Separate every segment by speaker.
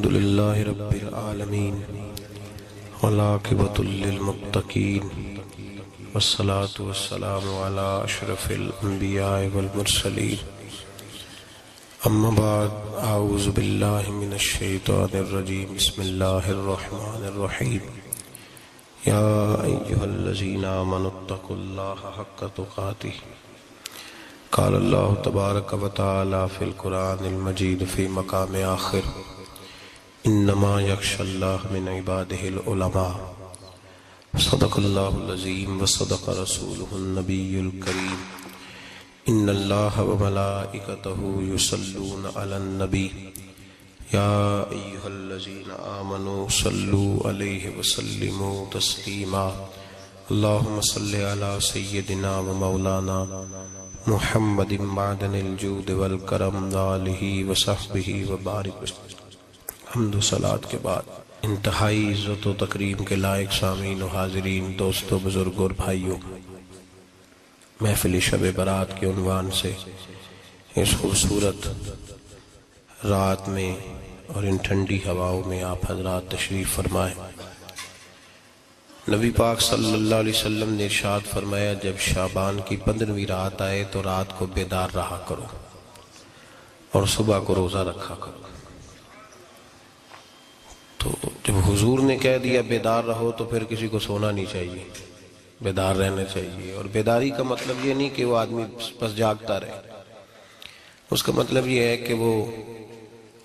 Speaker 1: الحمد لله رب العالمين والعاقبة للمتقين والصلاة والسلام على أشرف الأنبياء والمرسلين أما بعد أعوذ بالله من الشيطان الرجيم بسم الله الرحمن الرحيم يا أيها الذين آمنوا اتقوا الله حق تقاته قال الله تبارك وتعالى في القرآن المجيد في مقام آخر انما يخشى الله من عباده العلماء صدق الله العظيم وصدق رسوله النبي الكريم ان الله وملائكته يصلون على النبي يا ايها الذين آمنوا صلوا عليه وسلموا تسليما اللهم صل على سيدنا ومولانا محمد معدن الجود والکرم وآلہ وصحبہ وبارک وسلم۔ حمد و صلات کے بعد انتہائی عزت و تکریم کے لائق سامعین و حاضرین، دوستو، بزرگوں اور بھائیوں، محفل شب برات کے عنوان سے اس خوبصورت رات میں اور ان ٹھنڈی ہواؤں میں آپ حضرات تشریف فرمائیں۔ نبی پاک صلی اللہ علیہ وسلم نے ارشاد فرمایا، جب شعبان کی 15ویں رات آئے تو رات کو بیدار رہا کرو اور صبح کو روزہ رکھا کرو۔ تو جب حضور نے کہہ دیا بیدار رہو تو پھر کسی کو سونا نہیں چاہیے، بیدار رہنا چاہیے۔ اور بیداری کا مطلب یہ نہیں کہ وہ آدمی بس جاگتا رہے، اس کا مطلب یہ ہے کہ وہ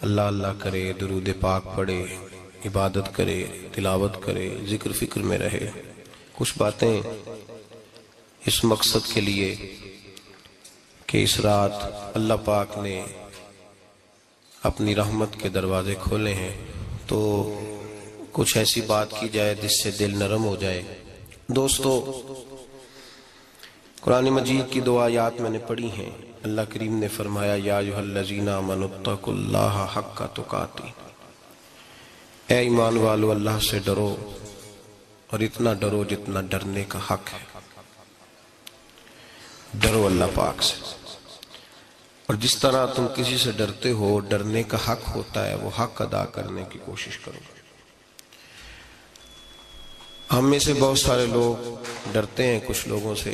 Speaker 1: اللہ اللہ کرے، درود پاک پڑھے، عبادت کرے، تلاوت کرے، ذکر فکر میں رہے۔ کچھ باتیں اس مقصد کے لیے کہ اس رات اللہ پاک نے اپنی رحمت کے دروازے کھولے ہیں، تو کچھ ایسی بات کی جائے جس سے دل نرم ہو جائے۔ دوستو، قرآن مجید کی 2 آیات میں نے پڑھی ہیں۔ اللہ کریم نے فرمایا، یا ایھا الذین آمنوا اتقوا اللہ حق تقاتہ، اے ایمان والو اللہ سے ڈرو اور اتنا ڈرو جتنا ڈرنے کا حق ہے۔ ڈرو اللہ پاک سے، اور جس طرح تم کسی سے ڈرتے ہو، ڈرنے کا حق ہوتا ہے، وہ حق ادا کرنے کی کوشش کرو۔ ہم میں سے بہت سارے لوگ ڈرتے ہیں کچھ لوگوں سے،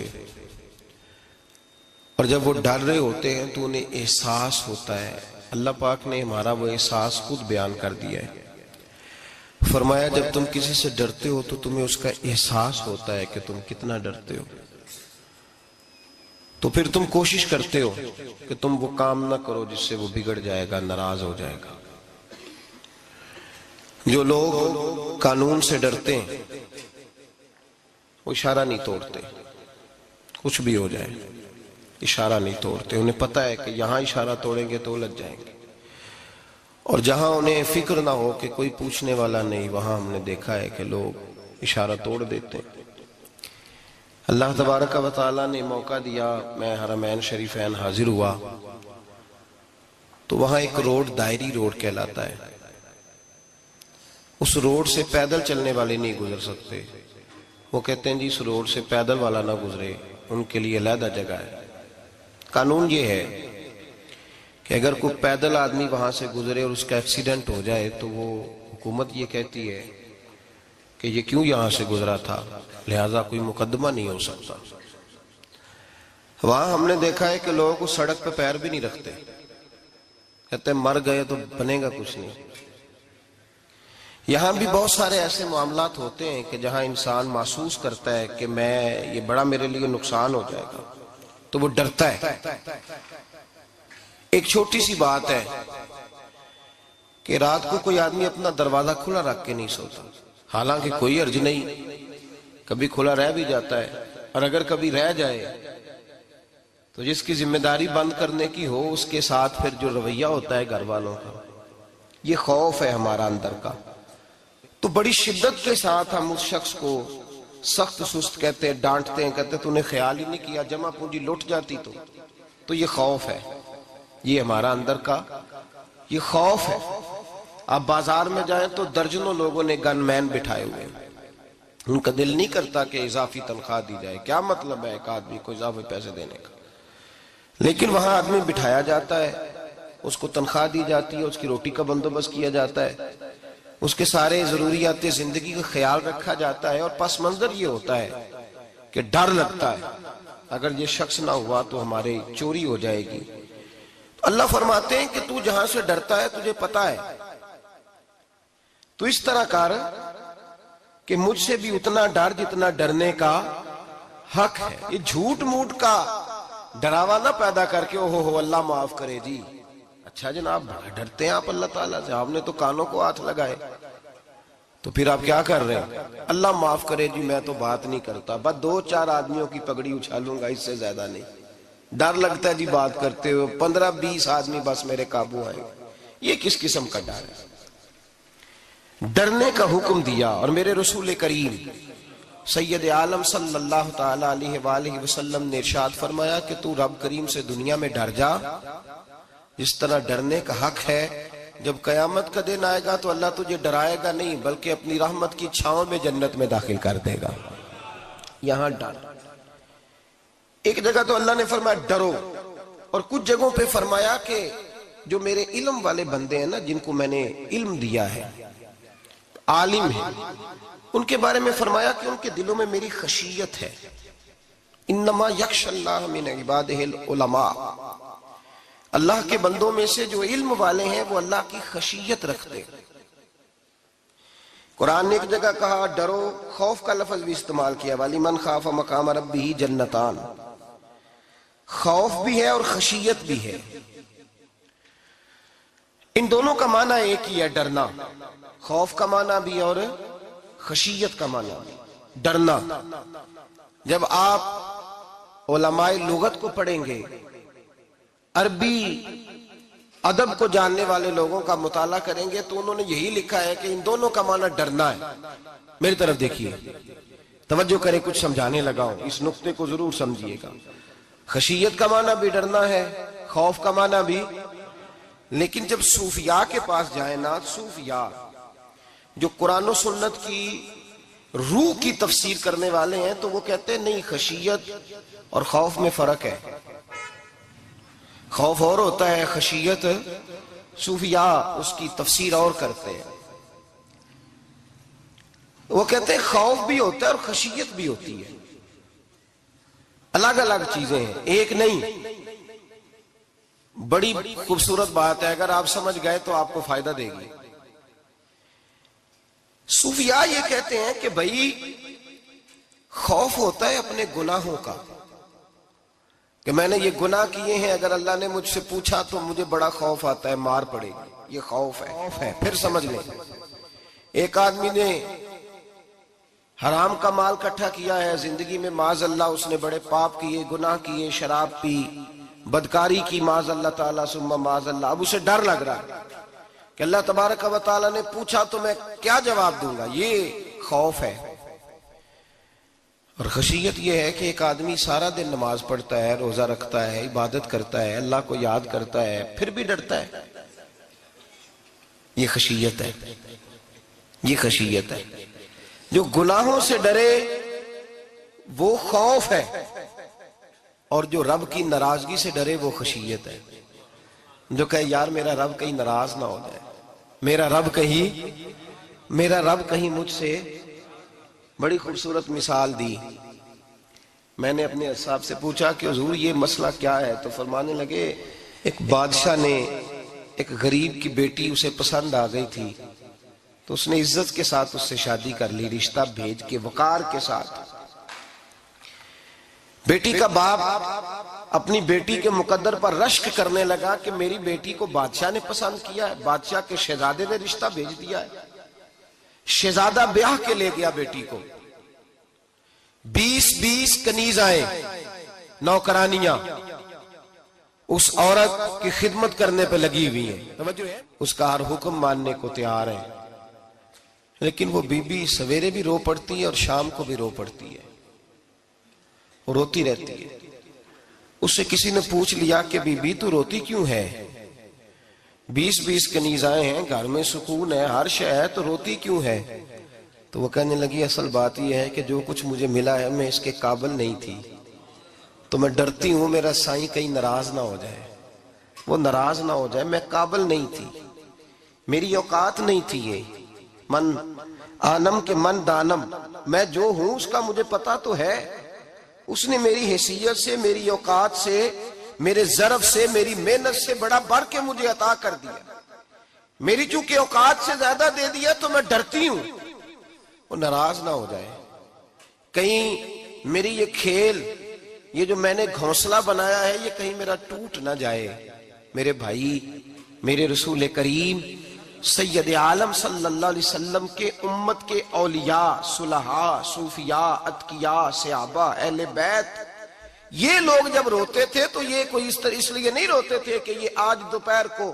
Speaker 1: اور جب وہ ڈر رہے ہوتے ہیں تو انہیں احساس ہوتا ہے۔ اللہ پاک نے ہمارا وہ احساس خود بیان کر دیا ہے۔ فرمایا، جب تم کسی سے ڈرتے ہو تو تمہیں اس کا احساس ہوتا ہے کہ تم کتنا ڈرتے ہو، تو پھر تم کوشش کرتے ہو کہ تم وہ کام نہ کرو جس سے وہ بگڑ جائے گا، ناراض ہو جائے گا۔ جو لوگ قانون سے ڈرتے ہیں وہ اشارہ نہیں توڑتے، کچھ بھی ہو جائے اشارہ نہیں توڑتے۔ انہیں پتہ ہے کہ یہاں اشارہ توڑیں گے تو الجھ جائیں گے، اور جہاں انہیں فکر نہ ہو کہ کوئی پوچھنے والا نہیں، وہاں ہم نے دیکھا ہے کہ لوگ اشارہ توڑ دیتے ہیں۔ اللہ تبارک و تعالیٰ نے موقع دیا، میں حرمین شریفین حاضر ہوا تو وہاں ایک روڈ دائری روڈ کہلاتا ہے۔ اس روڈ سے پیدل چلنے والے نہیں گزر سکتے۔ وہ کہتے ہیں جی اس روڈ سے پیدل والا نہ گزرے، ان کے لیے علیحدہ جگہ ہے۔ قانون یہ ہے کہ اگر کوئی پیدل آدمی وہاں سے گزرے اور اس کا ایکسیڈنٹ ہو جائے تو وہ حکومت یہ کہتی ہے کہ یہ کیوں یہاں سے گزرا تھا، لہٰذا کوئی مقدمہ نہیں ہو سکتا۔ وہاں ہم نے دیکھا ہے کہ لوگ اس سڑک پہ پیر بھی نہیں رکھتے، کہتے ہیں مر گئے تو بنے گا کچھ نہیں۔ یہاں بھی بہت سارے ایسے معاملات ہوتے ہیں کہ جہاں انسان محسوس کرتا ہے کہ یہ بڑا میرے لیے نقصان ہو جائے گا، تو وہ ڈرتا ہے۔ ایک چھوٹی سی بات ہے کہ رات کو کوئی آدمی اپنا دروازہ کھلا رکھ کے نہیں سوتا، حالانکہ کوئی حرج نہیں، کبھی کھلا رہ بھی جاتا ہے، اور اگر کبھی رہ جائے تو جس کی ذمہ داری بند کرنے کی ہو اس کے ساتھ پھر جو رویہ ہوتا ہے گھر والوں کا، یہ خوف ہے ہمارا اندر کا، تو بڑی شدت کے ساتھ ہم اس شخص کو سخت سست کہتے ہیں، ڈانٹتے ہیں، کہتے ہیں تو نے خیال ہی نہیں کیا، جمع پونجی لٹ جاتی تو یہ خوف ہے، یہ ہمارا اندر کا یہ خوف ہے۔ آپ بازار میں جائیں تو درجنوں لوگوں نے گن مین بٹھائے ہوئے ہیں، ان کا دل نہیں کرتا کہ اضافی تنخواہ دی جائے، کیا مطلب ہے ایک آدمی کو اضافی پیسے دینے کا، لیکن وہاں آدمی بٹھایا جاتا ہے اس کو تنخواہ دی جاتی ہے، اس کی روٹی کا بندوبست کیا جاتا ہے، اس کے سارے ضروریات زندگی کا خیال رکھا جاتا ہے، اور پس منظر یہ ہوتا ہے کہ ڈر لگتا ہے اگر یہ شخص نہ ہوا تو ہمارے چوری ہو جائے گی۔ اللہ فرماتے ہیں کہ تو جہاں سے ڈرتا ہے تجھے پتا ہے، تو اس طرح کر کہ مجھ سے بھی اتنا ڈر جتنا ڈرنے کا حق ہے۔ یہ جھوٹ موٹ کا ڈراوا نہ پیدا کر کے اوہ اللہ معاف کرے جی، اچھا جناب بڑا ڈرتے ہیں آپ اللہ تعالیٰ سے، آپ نے تو کانوں کو ہاتھ لگائے، تو پھر آپ کیا کر رہے ہیں؟ اللہ معاف کرے جی میں تو بات نہیں کرتا، بس 2-4 آدمیوں کی پگڑی اچھالوں گا، اس سے زیادہ نہیں۔ ڈر لگتا ہے جی بات کرتے ہوئے، 15-20 آدمی بس میرے قابو آئے۔ یہ کس قسم کا ڈر ہے؟ ڈرنے کا حکم دیا، اور میرے رسول کریم سید عالم صلی اللہ تعالی علیہ وآلہ وسلم نے ارشاد فرمایا کہ تو رب کریم سے دنیا میں ڈر جا جس طرح ڈرنے کا حق ہے۔ جب قیامت کا دن آئے گا تو اللہ تجھے ڈرائے گا نہیں بلکہ اپنی رحمت کی چھاؤں میں جنت میں داخل کر دے گا۔ یہاں ڈر، ایک جگہ تو اللہ نے فرمایا ڈرو، اور کچھ جگہوں پہ فرمایا کہ جو میرے علم والے بندے ہیں نا، جن کو میں نے علم دیا ہے، عالم ہیں، ان کے بارے میں فرمایا کہ ان کے دلوں میں میری خشیت ہے۔ انما یخشی اللہ من عبادہ العلماء، اللہ کے بندوں میں سے جو علم والے ہیں وہ اللہ کی خشیت رکھتے ہیں۔ قرآن نے ایک جگہ کہا ڈرو، خوف کا لفظ بھی استعمال کیا، وَلِمَنْ خَافَ مَقَامَ رَبِّهِ جَنَّتَانِ، خوف بھی ہے اور خشیت بھی ہے۔ ان دونوں کا معنی ایک ہی ہے، ڈرنا، خوف کا معنی بھی اور خشیت کا معنی بھی، ڈرنا۔ جب آپ علماء لغت کو پڑھیں گے، عربی ادب کو جاننے والے لوگوں کا مطالعہ کریں گے تو انہوں نے یہی لکھا ہے کہ ان دونوں کا معنی ڈرنا ہے۔ میری طرف دیکھیے، توجہ کریں، کچھ سمجھانے لگا ہوں، اس نقطے کو ضرور سمجھیے گا۔ خشیت کا معنی بھی ڈرنا ہے، خوف کا معنی بھی، لیکن جب صوفیاء کے پاس جائیں نا، صوفیاء جو قرآن و سنت کی روح کی تفسیر کرنے والے ہیں، تو وہ کہتے ہیں نہیں، خشیت اور خوف میں فرق ہے، خوف اور ہوتا ہے، خشیت صوفیاء اس کی تفسیر اور کرتے ہیں۔ وہ کہتے ہیں خوف بھی ہوتا ہے اور خشیت بھی ہوتی ہے، الگ الگ چیزیں ہیں، ایک نہیں۔ بڑی خوبصورت بات ہے، اگر آپ سمجھ گئے تو آپ کو فائدہ دے گی۔ صوفیاء یہ کہتے ہیں کہ بھائی خوف ہوتا ہے اپنے گناہوں کا، کہ میں نے یہ گناہ کیے ہیں، اگر اللہ نے مجھ سے پوچھا تو مجھے بڑا خوف آتا ہے، مار پڑے گی، یہ خوف ہے۔ پھر سمجھ لیں، ایک آدمی نے حرام کا مال کٹھا کیا ہے زندگی میں، معاذ اللہ اس نے بڑے پاپ کیے، گناہ کیے، شراب پی، بدکاری کی، معاذ اللہ تعالیٰ ثم معاذ اللہ۔ اب اسے ڈر لگ رہا ہے کہ اللہ تبارک و تعالیٰ نے پوچھا تو میں کیا جواب دوں گا، یہ خوف ہے۔ اور خشیت یہ ہے کہ ایک آدمی سارا دن نماز پڑھتا ہے، روزہ رکھتا ہے، عبادت کرتا ہے، اللہ کو یاد کرتا ہے، پھر بھی ڈرتا ہے، یہ خشیت ہے، یہ خشیت ہے۔ جو گناہوں سے ڈرے وہ خوف ہے، اور جو رب کی ناراضگی سے ڈرے وہ خشیت ہے۔ جو کہے یار میرا رب کہیں ناراض نہ ہو جائے، میرا رب کہیں مجھ سے، بڑی خوبصورت مثال دی۔ میں نے اپنے صاحب سے پوچھا کہ حضور یہ مسئلہ کیا ہے، تو فرمانے لگے ایک بادشاہ نے ایک غریب کی بیٹی اسے پسند آ گئی تھی، تو اس نے عزت کے ساتھ اس سے شادی کر لی، رشتہ بھیج کے وقار کے ساتھ۔ بیٹی کا باپ اپنی بیٹی کے مقدر پر رشک کرنے لگا کہ میری بیٹی کو بادشاہ نے پسند کیا ہے، بادشاہ کے شہزادے نے رشتہ بھیج دیا ہے۔ شہزادہ بیاہ کے لے گیا بیٹی کو، 20 کنیزائیں، نوکرانیاں اس عورت کی خدمت کرنے پہ لگی ہوئی ہیں، اس کا ہر حکم ماننے کو تیار ہے، لیکن وہ بی بی سویرے بھی رو پڑتی ہے اور شام کو بھی رو پڑتی ہے، وہ روتی رہتی ہے۔ اس سے کسی نے پوچھ لیا کہ بی بی تو روتی کیوں ہے، 20 کنیزائیں ہیں، گھر میں سکون ہے، ہر شے ہے، تو روتی کیوں ہے؟ تو وہ کہنے لگی اصل بات یہ ہے کہ جو کچھ مجھے ملا ہے میں اس کے قابل نہیں تھی، تو میں ڈرتی ہوں میرا سائیں کہیں ناراض نہ ہو جائے،
Speaker 2: وہ ناراض نہ ہو جائے، میں قابل نہیں تھی، میری اوقات نہیں تھی، یہ من آنم کے من دانم، میں جو ہوں اس کا مجھے پتا تو ہے، اس نے میری حیثیت سے، میری اوقات سے، میرے ظرف سے، میری محنت سے بڑا بڑھ کے مجھے عطا کر دیا، میری چونکہ اوقات سے زیادہ دے دیا تو میں ڈرتی ہوں وہ ناراض نہ ہو جائے، کہیں میری یہ کھیل، یہ جو میں نے گھونسلہ بنایا ہے، یہ کہیں میرا ٹوٹ نہ جائے۔ میرے بھائی، میرے رسول کریم سید عالم صلی اللہ علیہ وسلم کے امت کے اولیاء، صلحاء، صوفیاء، اتقیاء، صحابہ، اہل بیت، یہ لوگ جب روتے تھے تو یہ کوئی اس لیے نہیں روتے تھے کہ یہ آج دوپہر کو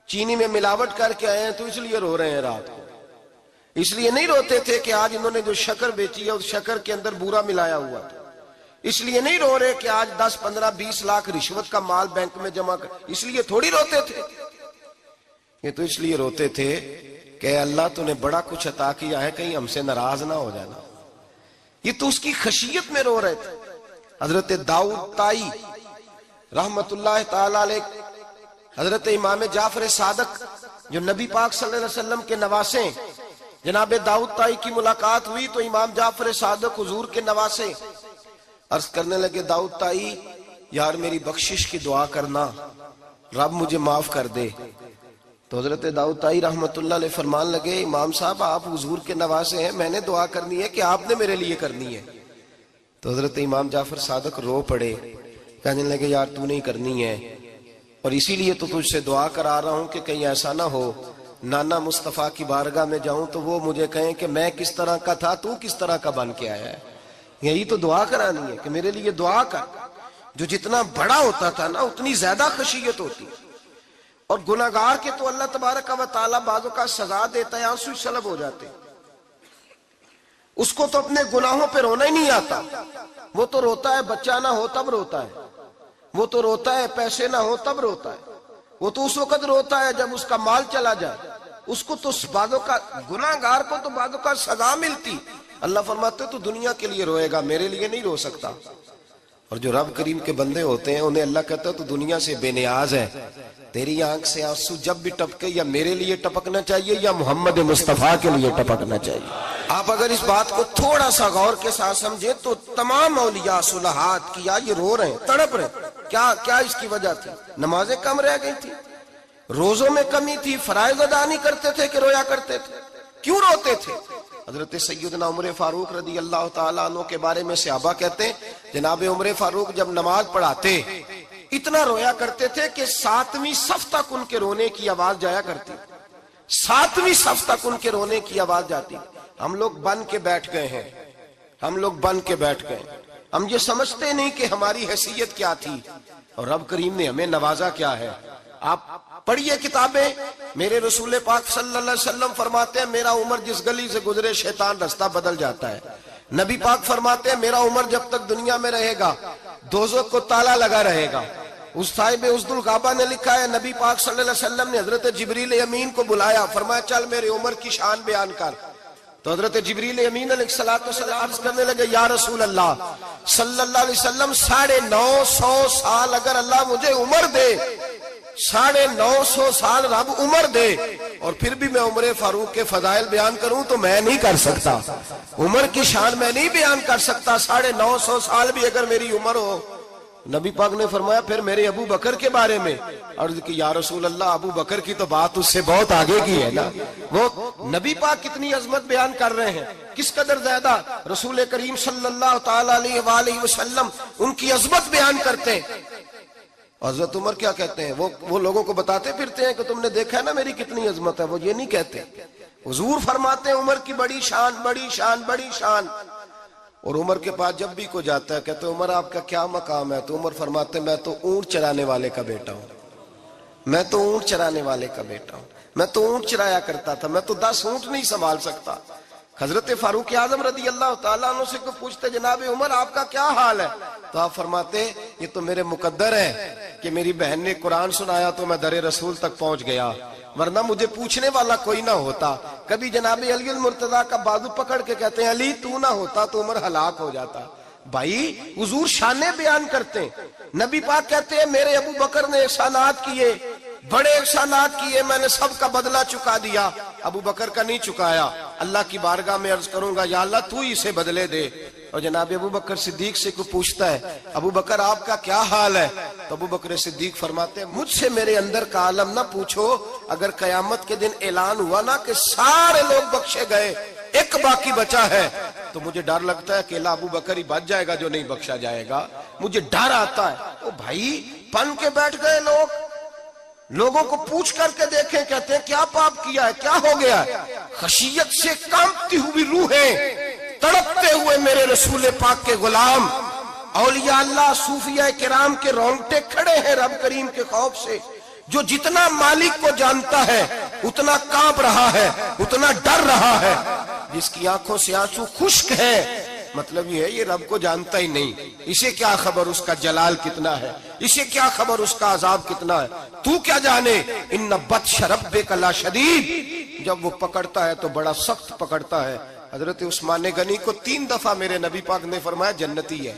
Speaker 2: چینی میں ملاوٹ کر کے آئے ہیں تو اس لیے رو رہے ہیں رات کو، اس لیے نہیں روتے تھے کہ آج انہوں نے جو شکر بیچی ہے اس شکر کے اندر بورا ملایا ہوا تھا، اس لیے نہیں رو رہے کہ آج 10 15 20 لاکھ رشوت کا مال بینک میں جمع کر، اس لیے تھوڑی روتے تھے، یہ تو اس لیے روتے تھے کہ اللہ تو نے بڑا کچھ عطا کیا ہے، کہیں ہم سے ناراض نہ ہو جانا، یہ تو اس کی خشیت میں رو رہے تھے۔ حضرت داؤد طائی رحمت اللہ تعالی علیہ، حضرت امام جعفر صادق جو نبی پاک صلی اللہ علیہ وسلم کے نواسے، جناب داؤد طائی کی ملاقات ہوئی تو امام جعفر صادق حضور کے نواسے عرض کرنے لگے، داؤد طائی یار میری بخشش کی دعا کرنا، رب مجھے معاف کر دے۔ تو حضرت داؤد طائی رحمت اللہ علیہ فرمان لگے، امام صاحب آپ حضور کے نواسے ہیں، میں نے دعا کرنی ہے کہ آپ نے میرے لیے کرنی ہے؟ تو حضرت امام جعفر صادق رو پڑے، کہنے لگے یار تو نہیں کرنی ہے، اور اسی لیے تو تجھ سے دعا کرا رہا ہوں کہ کہیں ایسا نہ ہو نانا مصطفیٰ کی بارگاہ میں جاؤں تو وہ مجھے کہیں کہ میں کس طرح کا تھا تو کس طرح کا بن کے آیا ہے، یہی تو دعا کرانی ہے کہ میرے لیے دعا کر۔ جو جتنا بڑا ہوتا تھا نا اتنی زیادہ خشیت ہوتی، اور گناہگار کے تو اللہ تبارک و تعالیٰ بعضوں کا سزا دیتا ہے، آنسو سلب ہو جاتے، اس کو تو اپنے گناہوں پہ رونا ہی نہیں آتا، وہ تو روتا ہے بچہ نہ ہو تب روتا ہے، وہ تو روتا ہے پیسے نہ ہو تب روتا ہے، وہ تو اس وقت روتا ہے جب اس کا مال چلا جائے، اس کو تو بعضوں کا گناہگار کو تو بعضوں کا سزا ملتی، اللہ فرماتے تو دنیا کے لیے روئے گا، میرے لیے نہیں رو سکتا۔ اور جو رب کریم کے بندے ہوتے ہیں انہیں اللہ کہتا ہے تو دنیا سے بے نیاز ہے، تیری آنکھ سے آنسو جب بھی ٹپکے یا میرے لیے ٹپکنا چاہیے یا محمد مصطفیٰ کے لیے ٹپکنا چاہیے۔ آپ اگر اس بات کو تھوڑا سا غور کے ساتھ سمجھے تو تمام اولیاء صلحات کیا یہ رو رہے ہیں، تڑپ رہے ہیں، کیا اس کی وجہ تھی؟ نمازیں کم رہ گئی تھی، روزوں میں کمی تھی، فرائض ادا نہیں کرتے تھے کہ رویا کرتے تھے؟ کیوں روتے تھے؟ حضرت سیدنا عمر فاروق رضی اللہ تعالیٰ عنہ کے بارے میں صحابہ کہتے ہیں، جناب عمر فاروق جب نماز پڑھاتے اتنا رویا کرتے تھے کہ 7ویں صف تک ان کے رونے کی آواز جایا کرتی، 7ویں صف تک ان کے رونے کی آواز جاتی۔ ہم لوگ بن کے بیٹھ گئے ہیں، ہم لوگ بن کے بیٹھ گئے، ہم یہ سمجھتے نہیں کہ ہماری حیثیت کیا تھی اور رب کریم نے ہمیں نوازا کیا ہے۔ آپ پڑھیے کتابیں، میرے رسول پاک صلی اللہ علیہ وسلم فرماتے ہیں میرا عمر جس گلی سے گزرے شیطان رستہ بدل جاتا ہے۔ نبی پاک فرماتے ہیں میرا عمر جب تک دنیا میں رہے گا دوزخ کو تالا لگا رہے گا۔ اس صاحب عزد الغابہ نے لکھا ہے نبی پاک صلی اللہ علیہ وسلم نے حضرت جبریل امین کو بلایا، فرمایا چل میرے عمر کی شان بیان کر۔ تو حضرت جبریل امین علیہ السلام عرض کرنے لگے یا رسول اللہ صلی اللہ علیہ وسلم 950 سال اگر اللہ مجھے عمر دے، 950 سال رب عمر دے اور پھر بھی میں عمر فاروق کے فضائل بیان کروں تو میں نہیں کر سکتا، عمر کی شان میں نہیں بیان کر سکتا، 950 سال بھی اگر میری عمر ہو۔ نبی پاک نے فرمایا پھر میرے ابو بکر کے بارے میں، عرض کی یا رسول اللہ ابو بکر کی تو بات اس سے بہت آگے کی ہے نا، وہ نبی پاک کتنی عظمت بیان کر رہے ہیں، کس قدر زیادہ رسول کریم صلی اللہ تعالی علیہ وآلہ وسلم ان کی عظمت بیان کرتے ہیں۔ حضرت عمر کیا کہتے ہیں، وہ لوگوں کو بتاتے پھرتے ہیں کہ تم نے دیکھا ہے نا میری کتنی عظمت ہے، وہ یہ نہیں کہتے، حضور فرماتے ہیں عمر کی بڑی شان بڑی شان بڑی شان۔ اور عمر کے پاس جب بھی کوئی جاتا ہے کہتے ہیں عمر آپ کا کیا مقام ہے، تو عمر فرماتے ہیں میں تو اونٹ چرانے والے کا بیٹا ہوں، میں تو اونٹ چرانے والے کا بیٹا ہوں، میں تو اونٹ چرایا کرتا تھا، میں تو 10 اونٹ نہیں سنبھال سکتا۔ حضرت فاروق اعظم رضی اللہ تعالیٰ عنہ سے کو پوچھتے جناب عمر آپ کا کیا حال ہے، تو آپ فرماتے یہ تو میرے مقدر ہے کہ میری بہن نے قرآن سنایا تو میں در رسول تک پہنچ گیا، ورنہ مجھے پوچھنے والا کوئی نہ ہوتا۔ کبھی جناب علی المرتضیٰ کا بازو پکڑ کے کہتے ہیں علی تو نہ ہوتا تو عمر ہلاک ہو جاتا، بھائی حضور شانے بیان کرتے ہیں. نبی پاک کہتے ہیں میرے ابو بکر نے احسانات کیے, بڑے احسانات کیے, میں نے سب کا بدلہ چکا دیا, ابو بکر کا نہیں چکایا. اللہ کی بارگاہ میں عرض کروں گا یا اللہ تو ہی اسے بدلے دے. اور جناب ابو بکر صدیق سے کوئی پوچھتا ہے ابو بکر آپ کا کیا حال ہے, تو ابو بکر صدیق فرماتے ہیں مجھ سے میرے اندر کا عالم نہ پوچھو, اگر قیامت کے دن اعلان ہوا نا کہ سارے لوگ بخشے گئے ایک باقی بچا ہے, تو مجھے ڈر لگتا ہے اکیلا ابو بکر ہی بچ جائے گا جو نہیں بخشا جائے گا, مجھے ڈر آتا ہے. او بھائی پن کے بیٹھ گئے لوگ, لوگوں کو پوچھ کر کے دیکھیں, کہتے ہیں کیا پاپ کیا ہے, کیا ہو گیا ہے. خشیت سے کانپتی ہوئی روحیں, تڑپتے ہوئے میرے رسول پاک کے غلام, اولیاء اللہ صوفیاء کرام کے رونگٹے کھڑے ہیں رب کریم کے خوف سے. جو جتنا مالک کو جانتا ہے اتنا کانپ رہا ہے, اتنا ڈر رہا ہے. جس کی آنکھوں سے آنسو خشک ہے, مطلب یہ ہے یہ رب کو جانتا ہی نہیں, اسے کیا خبر اس کا جلال کتنا ہے, اسے کیا خبر اس کا عذاب کتنا ہے, تو کیا جانے. ان بطش ربک لشدید, جب وہ پکڑتا ہے تو بڑا سخت پکڑتا ہے. حضرت عثمان غنی کو 3 دفعہ میرے نبی پاک نے فرمایا جنتی ہے,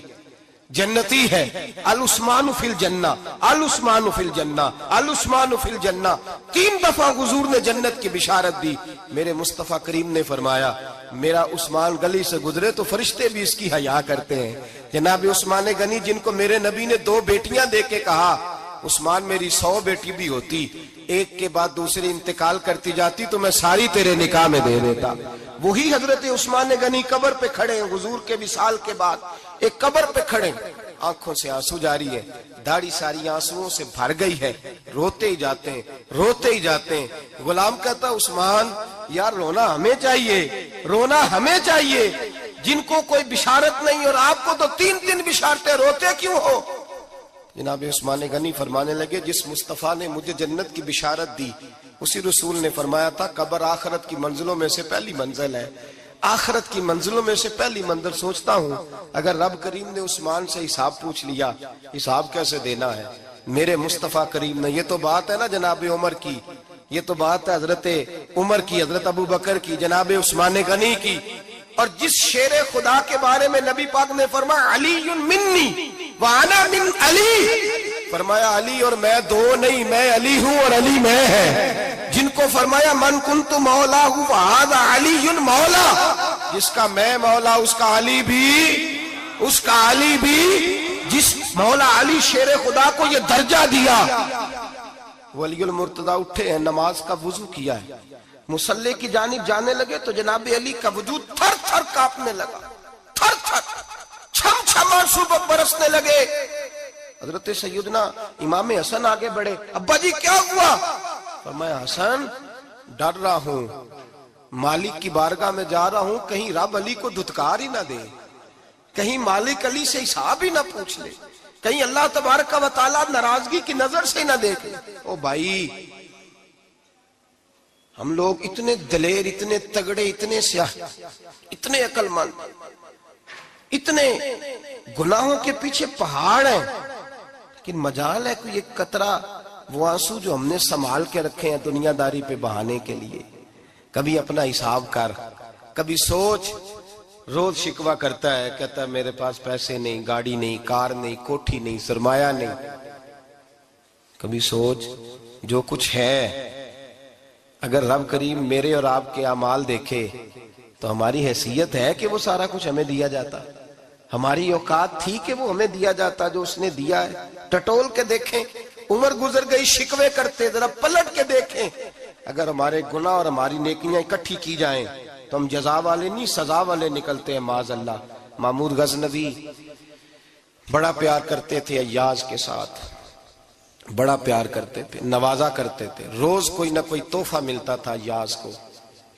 Speaker 2: جنتی ہے. العثمان فی الجنہ, العثمان فی الجنہ, العثمان فی الجنہ, 3 دفعہ حضور نے جنت کی بشارت دی. میرے مصطفیٰ کریم نے فرمایا میرا عثمان گلی سے گزرے تو فرشتے بھی اس کی حیا کرتے ہیں. جناب عثمان غنی جن کو میرے نبی نے 2 بیٹیاں دے کے کہا عثمان میری 100 بیٹی بھی ہوتی, ایک کے بعد دوسری انتقال کرتی جاتی تو میں ساری تیرے نکاح میں دے دیتا. وہی حضرت عثمان غنی قبر پہ کھڑے ہیں حضور کے وصال کے بعد, ایک قبر پہ کھڑے, آنکھوں سے آنسو جاری ہے, داڑھی ساری آنسوؤں سے بھر گئی ہے, روتے ہی جاتے ہیں, روتے ہی جاتے ہیں. غلام کہتا عثمان یار رونا ہمیں چاہیے, رونا ہمیں چاہیے, جن کو کوئی بشارت نہیں اور آپ کو تو 3 بشارتیں, روتے کیوں ہو. جناب عثمان غنی فرمانے لگے جس مصطفیٰ نے مجھے جنت کی بشارت دی اسی رسول نے فرمایا تھا قبر آخرت کی منزلوں میں سے پہلی منزل ہے, آخرت کی منزلوں میں سے پہلی منزل. سوچتا ہوں اگر رب کریم نے عثمان سے حساب پوچھ لیا, حساب کیسے دینا ہے. میرے مصطفیٰ کریم نے, یہ تو بات ہے نا جناب عمر کی, یہ تو بات ہے حضرت عمر کی, حضرت ابو بکر کی, جناب عثمان غنی کی. اور جس شیر خدا کے بارے میں نبی پاک نے فرمایا علی منی وانا من علی, فرمایا علی اور میں 2 نہیں, میں علی ہوں اور علی میں ہے. جن کو فرمایا من کنت مولا ہوں وہذا علی مولا, جس کا میں مولا اس کا علی بھی, اس کا علی بھی. جس مولا علی شیر خدا کو یہ درجہ دیا, ولی المرتضی اٹھے ہیں, نماز کا وضو کیا ہے, مصلی کی جانب جانے لگے تو جناب علی کا وجود تھر تھر کانپنے لگا, تھر تھر, چھم چھم آنسو برسنے لگے. حضرت سیدنا امام حسن آگے بڑھے, ابا جی کیا ہوا. فرمایا حسن ڈر رہا ہوں, مالک کی بارگاہ میں جا رہا ہوں, کہیں رب علی کو دھتکار ہی نہ دے, کہیں مالک علی سے حساب ہی نہ پوچھ لے, کہیں اللہ تبارک و تعالیٰ ناراضگی کی نظر سے نہ دیکھے. او بھائی ہم لوگ اتنے دلیر, اتنے تگڑے, اتنے سیاہ, اتنے عقل مند, اتنے گناہوں کے پیچھے پہاڑ ہیں, لیکن مجال ہے کوئی ایک قطرہ وہ آنسو جو ہم نے سنبھال کے رکھے ہیں دنیا داری پہ بہانے کے لیے. کبھی اپنا حساب کر, کبھی سوچ. روز شکوہ کرتا ہے, کہتا ہے میرے پاس پیسے نہیں, گاڑی نہیں, کار نہیں, کوٹھی نہیں, سرمایہ نہیں. کبھی سوچ جو کچھ ہے اگر رب کریم میرے اور آپ کے اعمال دیکھے تو ہماری حیثیت ہے کہ وہ سارا کچھ ہمیں دیا جاتا, ہماری اوقات تھی کہ وہ ہمیں دیا جاتا جو اس نے دیا ہے. ٹٹول کے دیکھیں, عمر گزر گئی شکوے کرتے, ذرا پلٹ کے دیکھیں. اگر ہمارے گناہ اور ہماری نیکیاں اکٹھی کی جائیں تو ہم جزا والے نہیں سزا والے نکلتے ہیں معاذ اللہ. محمود غزنوی بڑا پیار کرتے تھے ایاز کے ساتھ, بڑا پیار کرتے تھے, نوازا کرتے تھے. روز کوئی نہ کوئی تحفہ ملتا تھا ایاز کو.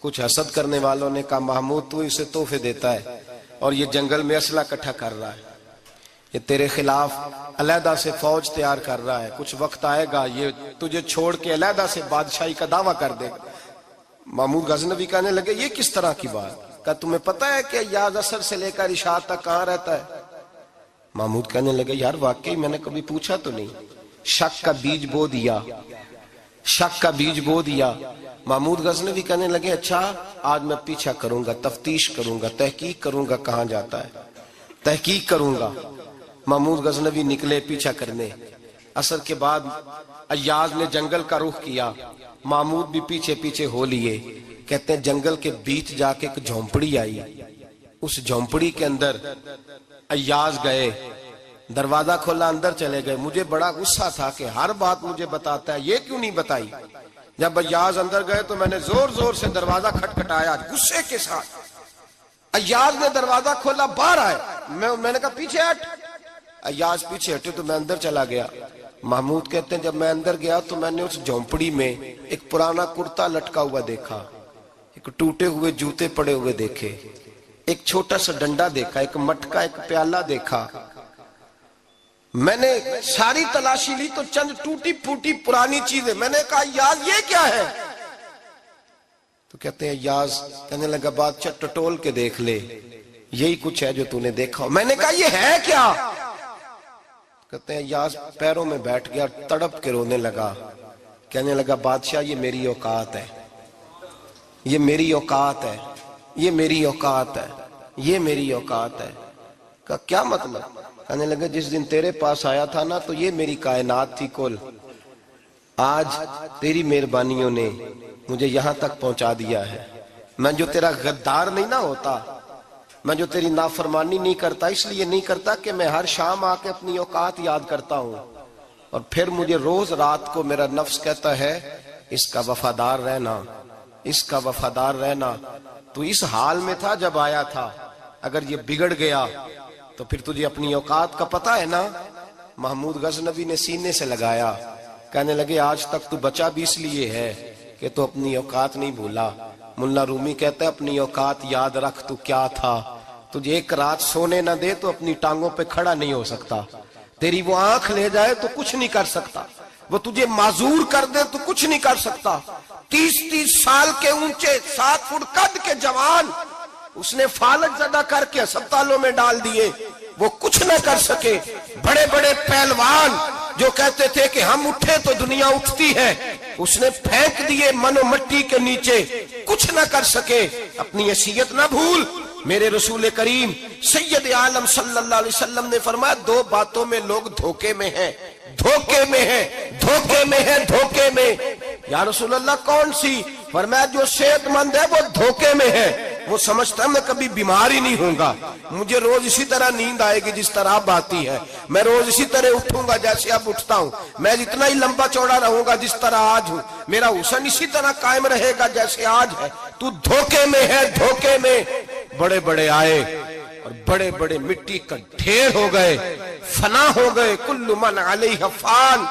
Speaker 2: کچھ حسد کرنے والوں نے کہا محمود تو اسے تحفے دیتا ہے اور یہ جنگل میں اسلحہ اکٹھا کر رہا ہے, یہ تیرے خلاف علیحدہ سے فوج تیار کر رہا ہے, کچھ وقت آئے گا یہ تجھے چھوڑ کے علیحدہ سے بادشاہی کا دعویٰ کر دے گا. محمود غزنوی کہنے لگے یہ کس طرح کی بات, کہا تمہیں پتہ ہے کہ ایاز عصر سے لے کر عشاء تک کہاں رہتا ہے. محمود کہنے لگے یار واقعی میں نے کبھی پوچھا تو نہیں. شک کا بیج بو دیا, شک کا بیج بو دیا. محمود غزنوی کہنے لگے اچھا آج میں پیچھا کروں گا, تفتیش کروں گا, تحقیق کروں گا کہاں جاتا ہے. تحقیق کروں گا۔ محمود غزنوی نکلے پیچھا کرنے۔ عصر کے بعد ایاز نے جنگل کا رخ کیا، محمود بھی پیچھے پیچھے ہو لیے۔ کہتے ہیں جنگل کے بیچ جا کے ایک جھونپڑی آئی، اس جھونپڑی کے اندر ایاز گئے، دروازہ کھولا، اندر چلے گئے۔ مجھے بڑا غصہ تھا کہ ہر بات مجھے بتاتا ہے، یہ کیوں نہیں بتائی؟ جب ایاز اندر گئے تو میں نے زور زور سے دروازہ کھٹکھٹایا غصے کے ساتھ۔ ایاز نے دروازہ کھولا، باہر آئے، میں نے کہا پیچھے ہٹ۔ ایاز پیچھے ہٹے تو میں اندر چلا گیا۔ محمود کہتے ہیں جب میں اندر گیا تو میں نے اس جھونپڑی میں ایک پرانا کرتا لٹکا ہوا دیکھا، ایک ٹوٹے ہوئے جوتے پڑے ہوئے دیکھے، ایک چھوٹا سا ڈنڈا دیکھا، ایک مٹکا، ایک پیالہ دیکھا۔ میں نے ساری تلاشی لی تو چند ٹوٹی پھوٹی پرانی چیزیں۔ میں نے کہا ایاز یہ کیا ہے؟ تو کہتے ہیں ایاز کہنے لگا بادشاہ ٹٹول کے دیکھ لے، یہی کچھ ہے جو تو نے دیکھا۔ میں نے کہا یہ ہے کیا؟ کہتے ہیں ایاز پیروں میں بیٹھ گیا، تڑپ کے رونے لگا، کہنے لگا بادشاہ یہ میری اوقات ہے، یہ میری اوقات ہے، یہ میری اوقات ہے، یہ میری اوقات ہے۔ کہا کیا مطلب؟ کہنے لگا جس دن تیرے پاس آیا تھا نا تو یہ میری کائنات تھی کل، آج تیری مہربانیوں نے مجھے یہاں تک پہنچا دیا ہے۔ میں جو تیرا غدار نہیں نہ ہوتا، میں جو تیری نافرمانی نہیں کرتا، اس لیے نہیں کرتا کہ میں ہر شام آ کے اپنی اوقات یاد کرتا ہوں، اور پھر مجھے روز رات کو میرا نفس کہتا ہے اس کا وفادار رہنا، اس کا وفادار رہنا۔ تو اس حال میں تھا جب آیا تھا، اگر یہ بگڑ گیا تو پھر تجھے اپنی اوقات کا پتہ ہے نا۔ محمود غزنوی نے سینے سے لگایا، کہنے لگے آج تک تو بچا بھی اس لیے ہے کہ تو اپنی اوقات نہیں بھولا۔ ملا رومی کہتا ہے اپنی اوقات یاد رکھ، تو کیا تھا؟ تجھے ایک رات سونے نہ دے تو اپنی ٹانگوں پہ کھڑا نہیں ہو سکتا، تیری وہ آنکھ لے جائے تو کچھ نہیں کر سکتا، وہ تجھے معذور کر دے تو کچھ نہیں کر سکتا۔ 30 سال کے اونچے 7 فٹ قد کے جوان اس نے فالج زدہ کر کے ہسپتالوں میں ڈال دیے، وہ کچھ نہ کر سکے۔ بڑے بڑے پہلوان جو کہتے تھے کہ ہم اٹھے تو دنیا اٹھتی ہے، اس نے پھینک دیے من و مٹی کے نیچے، کچھ نہ کر سکے۔ اپنی حیثیت نہ بھول۔ میرے رسول کریم سید عالم صلی اللہ علیہ وسلم نے فرمایا 2 باتوں میں لوگ دھوکے میں ہیں، دھوکے میں ہیں، دھوکے میں ہیں، دھوکے میں۔ یا رسول اللہ کون سی؟ فرمایا جو صحت مند ہے وہ دھوکے میں ہے، وہ سمجھتا ہے میں کبھی بیمار ہی نہیں ہوں گا، مجھے روز اسی طرح نیند آئے گی جس طرح اب آتی ہے، میں روز اسی طرح اٹھوں گا جیسے اب اٹھتا ہوں، میں اتنا ہی لمبا چوڑا رہوں گا جس طرح آج ہوں، میرا حسن اسی طرح قائم رہے گا جیسے آج ہے۔ تو دھوکے میں ہے، دھوکے میں۔ بڑے بڑے آئے اور بڑے بڑے مٹی کا ڈھیر ہو گئے، فنا ہو گئے، کل من علیہ فان،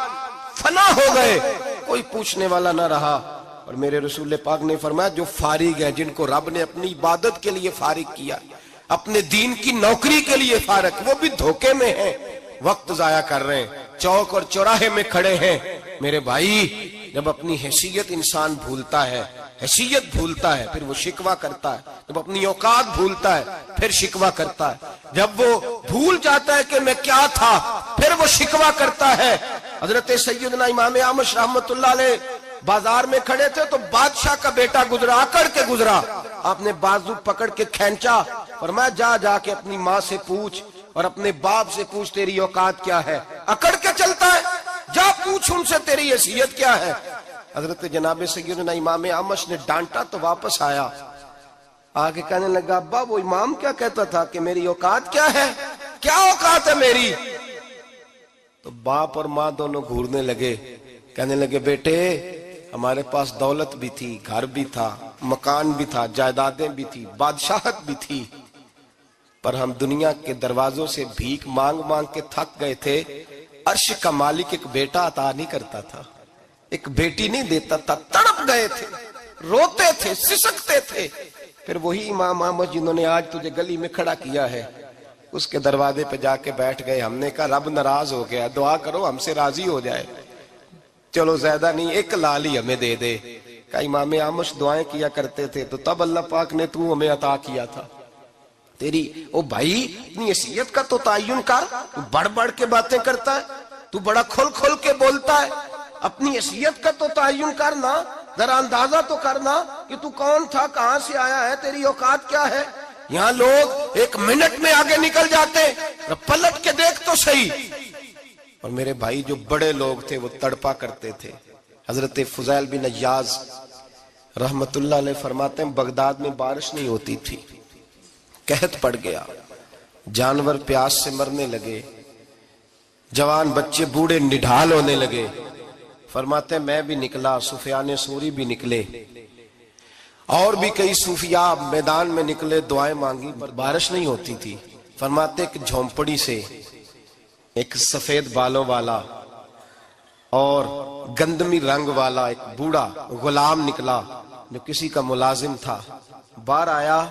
Speaker 2: فنا ہو گئے، کوئی پوچھنے والا نہ رہا۔ اور میرے رسول پاک نے فرمایا جو فارغ ہے، جن کو رب نے اپنی عبادت کے لیے فارغ کیا، اپنے دین کی نوکری کے لیے فارغ، وہ بھی دھوکے میں ہیں، وقت ضائع کر رہے ہیں، چوک اور چوراہے میں کھڑے ہیں۔ میرے بھائی جب اپنی حیثیت انسان بھولتا ہے، حیثیت بھولتا ہے پھر وہ شکوہ کرتا ہے، جب اپنی اوقات بھولتا ہے پھر شکوہ کرتا ہے، جب وہ بھول جاتا ہے کہ میں کیا تھا پھر وہ شکوہ کرتا ہے۔ حضرت سیدنا امام اعمش رحمت اللہ علیہ بازار میں کھڑے تھے تو بادشاہ کا بیٹا گزرا، اکڑ کے گزرا، آپ نے بازو پکڑ کے کھینچا، فرمایا جا کے اپنی ماں سے پوچھ اور اپنے باپ سے پوچھ تیری اوقات کیا ہے۔ اکڑ کے چلتا ہے، جا پوچھ ان سے تیری حیثیت کیا ہے۔ حضرت جناب سیدنا امام اعمش نے ڈانٹا تو واپس آیا، آگے کہنے لگا ابا وہ امام کیا کہتا تھا کہ میری اوقات کیا ہے، کیا اوقات ہے میری؟ تو باپ اور ماں دونوں گھورنے لگے، کہنے لگے بیٹے ہمارے پاس دولت بھی تھی، گھر بھی تھا، مکان بھی تھا، جائیدادیں بھی تھی، بادشاہت بھی تھی، پر ہم دنیا کے دروازوں سے بھیک مانگ مانگ کے تھک گئے تھے۔ عرش کا مالک ایک بیٹا عطا نہیں کرتا تھا، ایک بیٹی نہیں دیتا تھا، تڑپ گئے تھے، روتے تھے، سسکتے تھے۔ پھر وہی امام احمد جنہوں نے آج تجھے گلی میں کھڑا کیا ہے اس کے دروازے پہ جا کے بیٹھ گئے۔ ہم نے کہا رب ناراض ہو گیا، دعا کرو ہم سے راضی ہو جائے، چلو زیادہ نہیں ایک لال ہی ہمیں دے دے۔ کہ امام احمد دعائیں کیا کرتے تھے تو تب اللہ پاک نے تو ہمیں عطا کیا تھا۔ تیری او بھائی اپنی حیثیت کا تو تعین کر، تو بڑھ بڑھ کے باتیں کرتا ہے، تو بڑا کھل کھل کے بولتا ہے، اپنی حیثیت کا تو تعین کرنا، ذرا اندازہ تو کرنا کہ تو کون تھا، کہاں سے آیا ہے، تیری اوقات کیا ہے۔ یہاں لوگ ایک منٹ میں آگے نکل جاتے، پلٹ کے دیکھ تو صحیح۔ اور میرے بھائی جو بڑے لوگ تھے وہ تڑپا کرتے تھے۔ حضرت فضیل بن عیاض رحمت اللہ علیہ فرماتے ہیں بغداد میں بارش نہیں ہوتی تھی، قحط پڑ گیا، جانور پیاس سے مرنے لگے، جوان بچے بوڑھے نڈھال ہونے لگے۔ فرماتے ہیں میں بھی نکلا، سفیان ثوری بھی نکلے، اور بھی کئی صوفیاء میدان میں نکلے، دعائیں مانگی پر بارش نہیں ہوتی تھی۔ فرماتے ایک جھونپڑی سے ایک سفید بالوں والا اور گندمی رنگ والا ایک بوڑھا غلام نکلا جو کسی کا ملازم تھا، باہر آیا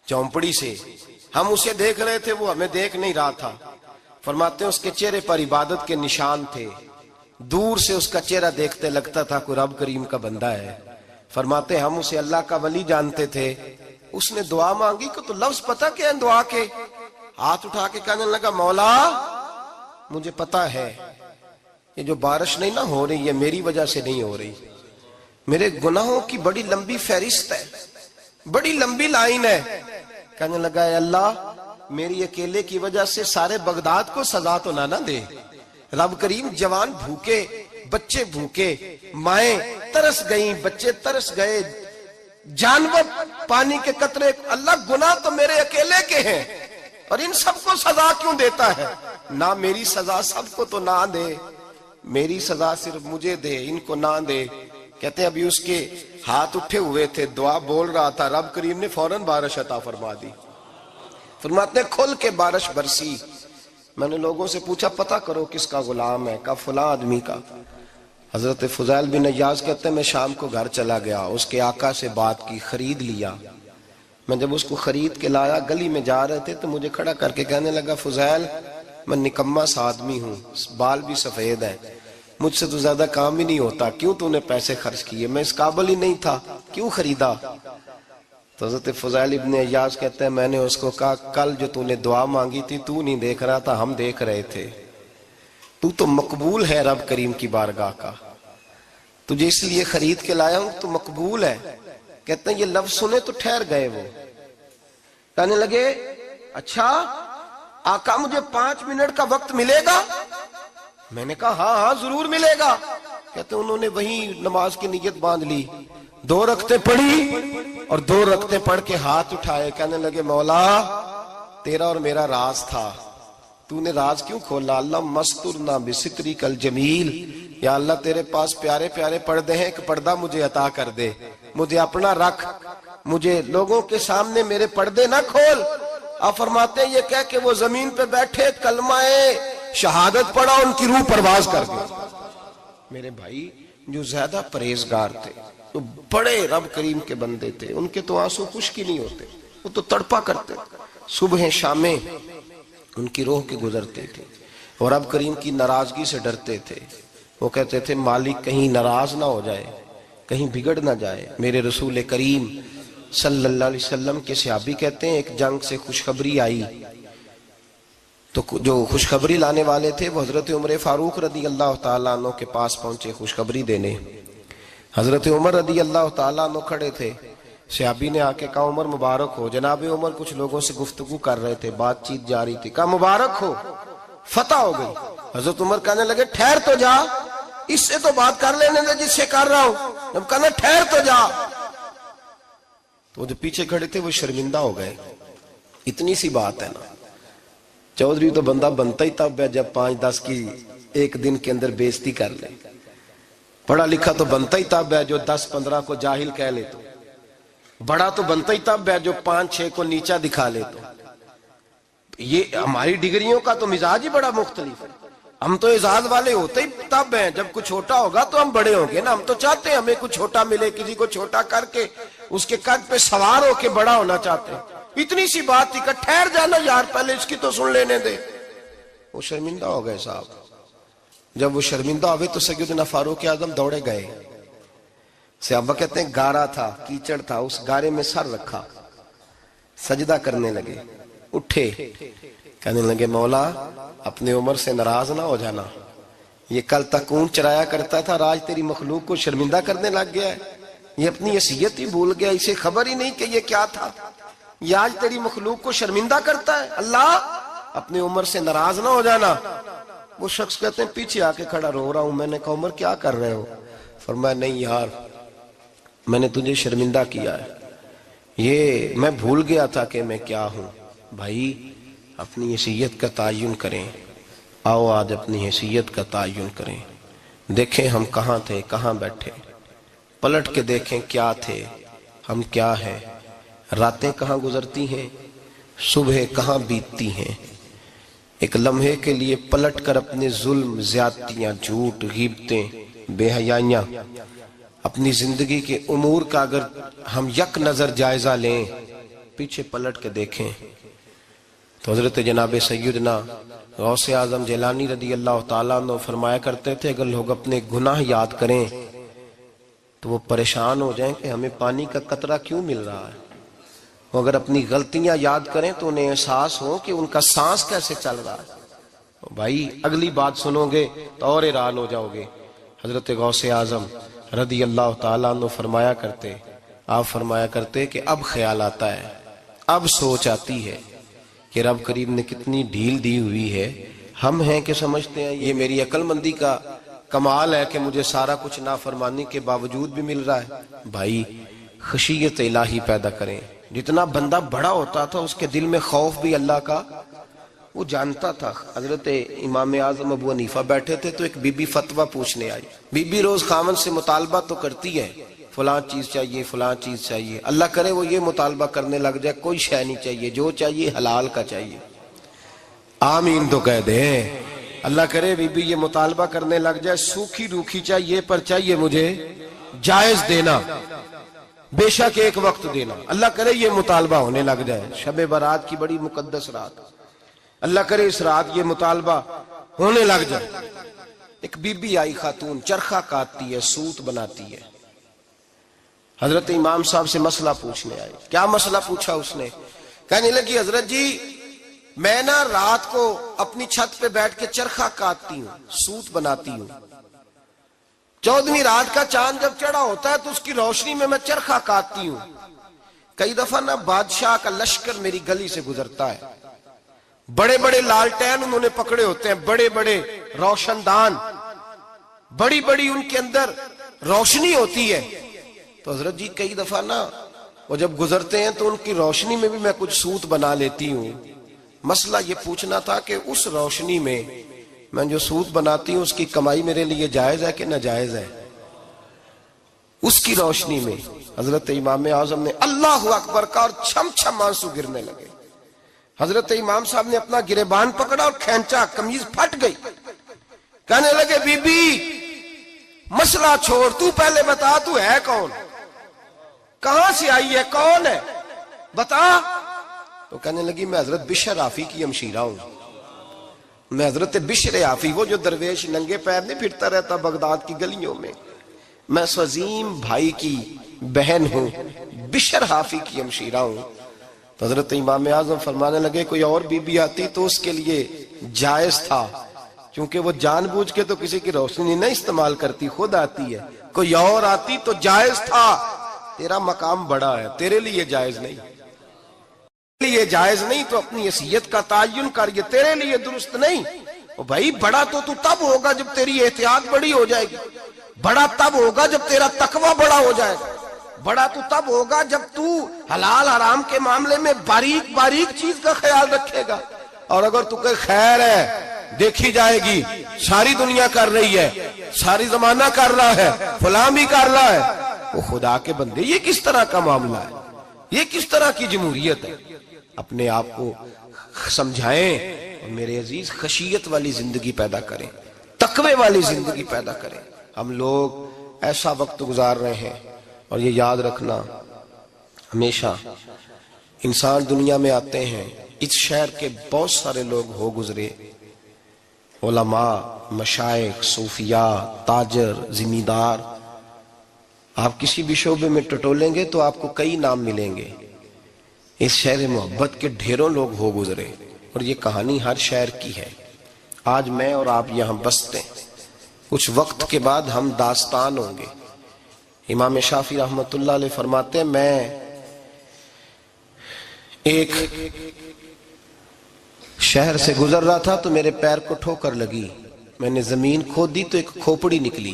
Speaker 2: جھونپڑی سے، ہم اسے دیکھ رہے تھے، وہ ہمیں دیکھ نہیں رہا تھا۔ فرماتے ہیں اس کے چہرے پر عبادت کے نشان تھے، دور سے اس کا چہرہ دیکھتے لگتا تھا کوئی رب کریم کا بندہ ہے۔ فرماتے ہیں ہم اسے اللہ کا ولی جانتے تھے۔ اس نے دعا مانگی کہ تو لفظ پتہ کیا ہے دعا کے؟ ہاتھ اٹھا کے کہنے لگا مولا مجھے پتا ہے یہ جو بارش نہیں نہ ہو رہی ہے میری وجہ سے نہیں ہو رہی، میرے گناہوں کی بڑی لمبی فہرست ہے، بڑی لمبی لائن ہے۔ کہنے لگا اے اللہ میری اکیلے کی وجہ سے سارے بغداد کو سزا تو نہ دے، رب کریم جوان بھوکے، بچے بھوکے، مائیں ترس گئیں، بچے ترس گئے، جانور پانی کے قطرے، اللہ گناہ تو میرے اکیلے کے ہیں اور ان سب کو سزا کیوں دیتا ہے؟ نہ میری سزا سب کو تو نہ دے، میری سزا صرف مجھے دے، ان کو نہ دے۔ کہتے ہیں ابھی اس کے ہاتھ اٹھے ہوئے تھے، دعا بول رہا تھا، رب کریم نے فوراً بارش عطا فرما دی۔ فرماتے ہیں کھل کے بارش برسی۔ میں نے لوگوں سے پوچھا پتہ کرو کس کا غلام ہے، کہا فلاں آدمی کا۔ حضرت فضیل بن عیاض کہتے ہیں میں شام کو گھر چلا گیا، اس کے آقا سے بات کی، خرید لیا۔ میں جب اس کو خرید کے لایا گلی میں جا رہے تھے تو مجھے کھڑا کر کے کہنے لگا فضیل میں نکما سا آدمی ہوں، بال بھی سفید ہے، مجھ سے تو زیادہ کام ہی نہیں ہوتا، کیوں تو نے پیسے خرچ کیے؟ میں اس قابل ہی نہیں تھا، کیوں خریدا؟ تو حضرت فضیل ابن عیاض کہتے ہیں میں نے اس کو کہا کل جو تو نے دعا مانگی تھی تو نہیں دیکھ رہا تھا، ہم دیکھ رہے تھے، تو مقبول ہے رب کریم کی بارگاہ کا، تجھے اس لیے خرید کے لایا ہوں تو مقبول ہے۔ کہتے ہیں یہ لفظ سنے تو ٹھہر گئے، وہ کہنے لگے اچھا آقا مجھے 5 منٹ کا وقت ملے گا؟ میں نے کہا ہاں ہاں ضرور ملے گا۔ کہتے ہیں انہوں نے وہی نماز کی نیت باندھ لی، 2 رکعتیں پڑھی اور 2 رکعتیں پڑھ کے ہاتھ اٹھائے، کہنے لگے مولا تیرا اور میرا راز تھا، تو نے راز کیوں کھولا؟ اللہ مسترنا بستری کل جمیل، یا اللہ تیرے پاس پیارے پیارے پردے ہیں، ایک پردہ مجھے عطا کر دے، مجھے اپنا رکھ، مجھے لوگوں کے سامنے میرے پردے نہ کھول۔ آپ فرماتے ہیں یہ کہہ کہ وہ زمین پہ بیٹھے کلمہ شہادت پڑھا، ان کی روح پرواز کر گئی۔ میرے بھائی جو زیادہ پرہیزگار تھے، جو بڑے رب کریم کے بندے تھے، ان کے تو آنسو خشک ہی نہیں ہوتے، وہ تو تڑپا کرتے، صبح شامیں ان کی روح کے گزرتے تھے اور رب کریم کی ناراضگی سے ڈرتے تھے۔ وہ کہتے تھے مالک کہیں ناراض نہ ہو جائے، کہیں بگڑ نہ جائے۔ میرے رسول کریم صلی اللہ علیہ وسلم کے صحابی کہتے ہیں ایک جنگ سے خوشخبری آئی تو جو خوشخبری لانے والے تھے وہ حضرت عمر فاروق رضی اللہ تعالیٰ عنہ کے پاس پہنچے خوشخبری دینے۔ حضرت عمر رضی اللہ تعالیٰ عنہ کھڑے تھے، صحابی نے آ کے کہا عمر مبارک ہو۔ جناب عمر کچھ لوگوں سے گفتگو کر رہے تھے، بات چیت جاری تھی، کہا مبارک ہو فتح ہو گئی۔ حضرت عمر کہنے لگے ٹھہر تو جا، اس سے تو بات کر لینے دے جس سے کر رہا ہوں۔ جب کہنا ٹھہر تو جا تو جو پیچھے کھڑے تھے وہ شرمندہ ہو گئے، اتنی سی بات ہے نا، چودھری تو بندہ بنتا ہی تب ہے جب 5-10 کی ایک دن کے اندر بےزتی کر لے، پڑھا لکھا تو بنتا ہی تب ہے جو 10-15 کو جاہل کہہ لے، تو بڑا تو بنتا ہی تب ہے جو 5-6 کو نیچا دکھا لے۔ تو یہ ہماری ڈگریوں کا تو مزاج ہی بڑا مختلف ہے، ہم تو اعزاز والے ہوتے ہی تب ہیں جب کچھ چھوٹا ہوگا تو ہم بڑے ہوں گے نا، ہم تو چاہتے ہیں ہمیں کچھ چھوٹا ملے، کسی کو چھوٹا کر کے اس کے قد پہ سوار ہو کے بڑا ہونا چاہتے ہیں۔ اتنی سی بات تھی کہ ٹھہر جانا یار پہلے اس کی تو سن لینے دے۔ وہ شرمندہ ہو گئے صاحب، جب وہ شرمندہ ہوئے تو سیدنا فاروق اعظم دوڑے گئے۔ صحابہ کہتے ہیں گارا تھا، کیچڑ تھا، اس گارے میں سر رکھا، سجدہ کرنے لگے، اٹھے، کہنے لگے مولا اپنے عمر سے ناراض نہ ہو جانا، یہ کل تک اونٹ چرایا کرتا تھا، آج تیری مخلوق کو شرمندہ کرنے لگ گیا ہے، یہ اپنی حیثیت ہی بھول گیا، اسے خبر ہی نہیں کہ یہ کیا تھا۔ یہ آج تیری مخلوق کو شرمندہ کرتا ہے؟ اللہ اپنی عمر سے ناراض نہ ہو جانا۔ وہ شخص کہتے ہیں پیچھے آ کے کھڑا رو رہا ہوں۔ میں نے کہا عمر کیا کر رہے ہو؟ فرمایا نہیں یار، میں نے تجھے شرمندہ کیا ہے، یہ میں بھول گیا تھا کہ میں کیا ہوں۔ بھائی اپنی حیثیت کا تعین کریں، آؤ آج اپنی حیثیت کا تعین کریں، دیکھیں ہم کہاں تھے، کہاں بیٹھے، پلٹ کے دیکھیں کیا تھے، ہم کیا ہیں، راتیں کہاں گزرتی ہیں، صبح کہاں بیتتی ہیں۔ ایک لمحے کے لیے پلٹ کر اپنے ظلم، زیادتیاں، جھوٹ، غیبتیں، بے حیائیاں، اپنی زندگی کے امور کا اگر ہم یک نظر جائزہ لیں، پیچھے پلٹ کے دیکھیں تو حضرت جناب سیدنا غوث اعظم جیلانی رضی اللہ تعالیٰ عنہ فرمایا کرتے تھے اگر لوگ اپنے گناہ یاد کریں تو وہ پریشان ہو جائیں کہ ہمیں پانی کا قطرہ کیوں مل رہا ہے، وہ اگر اپنی غلطیاں یاد کریں تو انہیں احساس ہو کہ ان کا سانس کیسے چل رہا ہے۔ بھائی اگلی بات سنو گے تو اور حیران ہو جاؤ گے۔ حضرت غوث اعظم رضی اللہ تعالیٰ عنہ فرمایا کرتے کہ اب خیال آتا ہے، اب سوچ آتی ہے کہ رب کریم نے کتنی ڈھیل دی ہوئی ہے۔ ہم ہیں کہ سمجھتے ہیں یہ میری عقل مندی کا کمال ہے کہ مجھے سارا کچھ نافرمانی کے باوجود بھی مل رہا ہے۔ بھائی خشیت الہی پیدا کریں۔ جتنا بندہ بڑا ہوتا تھا اس کے دل میں خوف بھی اللہ کا وہ جانتا تھا۔ حضرت امام اعظم ابو حنیفہ بیٹھے تھے تو ایک بی بی فتویٰ پوچھنے آئی۔ بی بی روز خاوند سے مطالبہ تو کرتی ہے، فلاں چیز چاہیے، فلاں چیز چاہیے، اللہ کرے وہ یہ مطالبہ کرنے لگ جائے کوئی شے نہیں چاہیے، جو چاہیے حلال کا چاہیے۔ آمین تو کہہ دیں۔ اللہ کرے بی بی یہ مطالبہ کرنے لگ جائے سوکھی روکھی چاہیے پر چاہیے مجھے جائز دینا، بے شک ایک وقت دینا۔ اللہ کرے یہ مطالبہ ہونے لگ جائے، شب برات کی بڑی مقدس رات، اللہ کرے اس رات یہ مطالبہ ہونے لگ جائے۔ ایک بی بی آئی خاتون، چرخہ کاٹتی ہے، سوت بناتی ہے، حضرت امام صاحب سے مسئلہ پوچھنے آئی۔ کیا مسئلہ پوچھا اس نے؟ کہنے لگی حضرت جی میں نا رات کو اپنی چھت پہ بیٹھ کے چرخہ کاٹتی ہوں، سوت بناتی ہوں، 14ویں رات کا چاند جب چڑھا ہوتا ہے تو اس کی روشنی میں میں چرخہ کاٹتی ہوں۔ کئی دفعہ نا بادشاہ کا لشکر میری گلی سے گزرتا ہے، بڑے بڑے لالٹین انہوں نے پکڑے ہوتے ہیں، بڑے بڑے روشن دان، بڑی بڑی ان کے اندر روشنی ہوتی ہے۔ تو حضرت جی کئی دفعہ نا وہ جب گزرتے ہیں تو ان کی روشنی میں بھی میں کچھ سوت بنا لیتی ہوں۔ مسئلہ یہ پوچھنا تھا کہ اس روشنی میں میں جو سوت بناتی ہوں اس کی کمائی میرے لیے جائز ہے کہ ناجائز ہے؟ اس کی روشنی میں حضرت امام اعظم نے اللہ اکبر کہا اور چھم چھم آنسو گرنے لگے۔ حضرت امام صاحب نے اپنا گریبان پکڑا اور کھینچا، قمیض پھٹ گئی۔ کہنے لگے بی بی مسئلہ چھوڑ، تو پہلے بتا تو ہے کون، کہاں سے آئی ہے، کون ہے، بتا۔ تو کہنے لگی میں حضرت بشر حافی کی ہمشیرہ ہوں، میں حضرت بشر حافی، وہ جو درویش ننگے پیر نہیں پھرتا رہتا بغداد کی گلیوں میں، میں اس عظیم بھائی کی بہن ہوں، بشر حافی کی ہمشیرہ ہوں۔ تو حضرت امام اعظم فرمانے لگے کوئی اور بی بی آتی تو اس کے لیے جائز تھا، کیونکہ وہ جان بوجھ کے تو کسی کی روشنی نہیں استعمال کرتی، خود آتی ہے، کوئی اور آتی تو جائز تھا۔ تیرا مقام بڑا ہے، تیرے لیے جائز نہیں، تیرے لیے جائز نہیں، تو اپنی حیثیت کا تعین کر، یہ تیرے لیے درست نہیں۔ بھائی بڑا تو تب ہوگا جب تیری احتیاط بڑی ہو جائے گی، بڑا تب ہوگا جب تیرا تقوی بڑا ہو جائے گا، بڑا تو تب ہوگا جب تو حلال حرام کے معاملے میں باریک باریک چیز کا خیال رکھے گا۔ اور اگر تو کہ خیر ہے دیکھی جائے گی، ساری دنیا کر رہی ہے، ساری زمانہ کر رہا ہے، فلاں بھی کر رہا ہے، وہ خدا کے بندے یہ کس طرح کا معاملہ ہے، یہ کس طرح کی جمہوریت ہے؟ اپنے آپ کو سمجھائیں اور میرے عزیز خشیت والی زندگی پیدا کریں، تقوی والی زندگی پیدا کریں۔ ہم لوگ ایسا وقت گزار رہے ہیں، اور یہ یاد رکھنا ہمیشہ انسان دنیا میں آتے ہیں، اس شہر کے بہت سارے لوگ ہو گزرے، علماء، مشائخ، صوفیاء، تاجر، زمیندار، آپ کسی بھی شعبے میں ٹٹولیں گے تو آپ کو کئی نام ملیں گے۔ اس شہر محبت کے ڈھیروں لوگ ہو گزرے، اور یہ کہانی ہر شہر کی ہے۔ آج میں اور آپ یہاں بستے ہیں، کچھ وقت کے بعد ہم داستان ہوں گے۔ امام شافعی رحمت اللہ علیہ فرماتے ہیں میں ایک شہر سے گزر رہا تھا تو میرے پیر کو ٹھوکر لگی، میں نے زمین کھودی تو ایک کھوپڑی نکلی،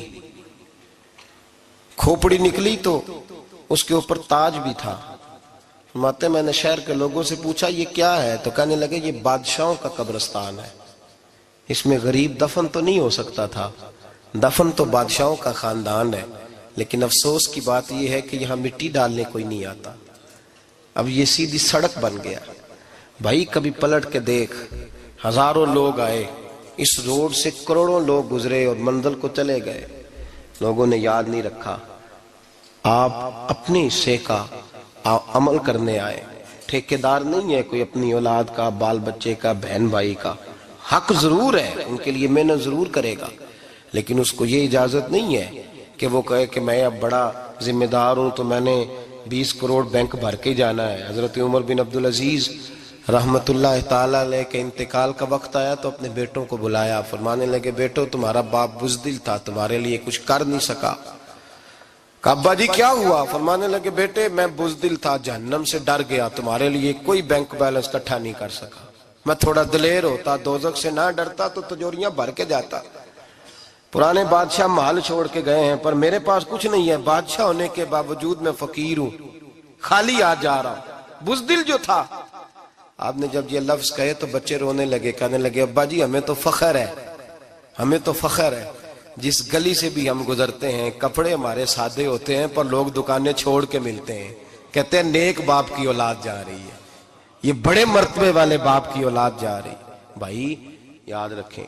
Speaker 2: کھوپڑی نکلی تو اس کے اوپر تاج بھی تھا۔ فرماتے میں نے شہر کے لوگوں سے پوچھا یہ کیا ہے؟ تو کہنے لگے یہ بادشاہوں کا قبرستان ہے، اس میں غریب دفن تو نہیں ہو سکتا تھا، دفن تو بادشاہوں کا خاندان ہے، لیکن افسوس کی بات یہ ہے کہ یہاں مٹی ڈالنے کوئی نہیں آتا۔ اب یہ سیدھی سڑک بن گیا۔ بھائی کبھی پلٹ کے دیکھ، ہزاروں لوگ آئے، اس روڈ سے کروڑوں لوگ گزرے اور منزل کو چلے گئے، لوگوں نے یاد نہیں رکھا۔ آپ اپنے حصے کا عمل کرنے آئے، ٹھیکیدار نہیں ہے کوئی اپنی اولاد کا، بال بچے کا، بہن بھائی کا۔ حق ضرور ہے، ان کے لیے محنت ضرور کرے گا، لیکن اس کو یہ اجازت نہیں ہے کہ وہ کہے کہ میں اب بڑا ذمہ دار ہوں تو میں نے 20 کروڑ بینک بھر کے جانا ہے۔ حضرت عمر بن عبدالعزیز رحمت اللہ تعالیٰ علیہ کے انتقال کا وقت آیا تو اپنے بیٹوں کو بلایا، فرمانے لگے بیٹو تمہارا باپ بزدل تھا، تمہارے لیے کچھ کر نہیں سکا۔ کہا ابا جی کیا ہوا؟ فرمانے لگے بیٹے میں بزدل تھا، جہنم سے ڈر گیا، تمہارے لیے کوئی بینک بیلنس اکٹھا نہیں کر سکا۔ میں تھوڑا دلیر ہوتا، دوزخ سے نہ ڈرتا تو تجوریاں بھر کے جاتا۔ پرانے بادشاہ محل چھوڑ کے گئے ہیں، پر میرے پاس کچھ نہیں ہے، بادشاہ ہونے کے باوجود میں فقیر ہوں، خالی آ جا رہا ہوں، بزدل جو تھا۔ آپ نے جب یہ لفظ کہے تو بچے رونے لگے، کہنے لگے ابا جی ہمیں تو فخر ہے، ہمیں تو فخر ہے، جس گلی سے بھی ہم گزرتے ہیں کپڑے ہمارے سادے ہوتے ہیں پر لوگ دکانیں چھوڑ کے ملتے ہیں، کہتے ہیں نیک باپ کی اولاد جا رہی ہے، یہ بڑے مرتبے والے باپ کی اولاد جا رہی ہے۔ بھائی یاد رکھیں،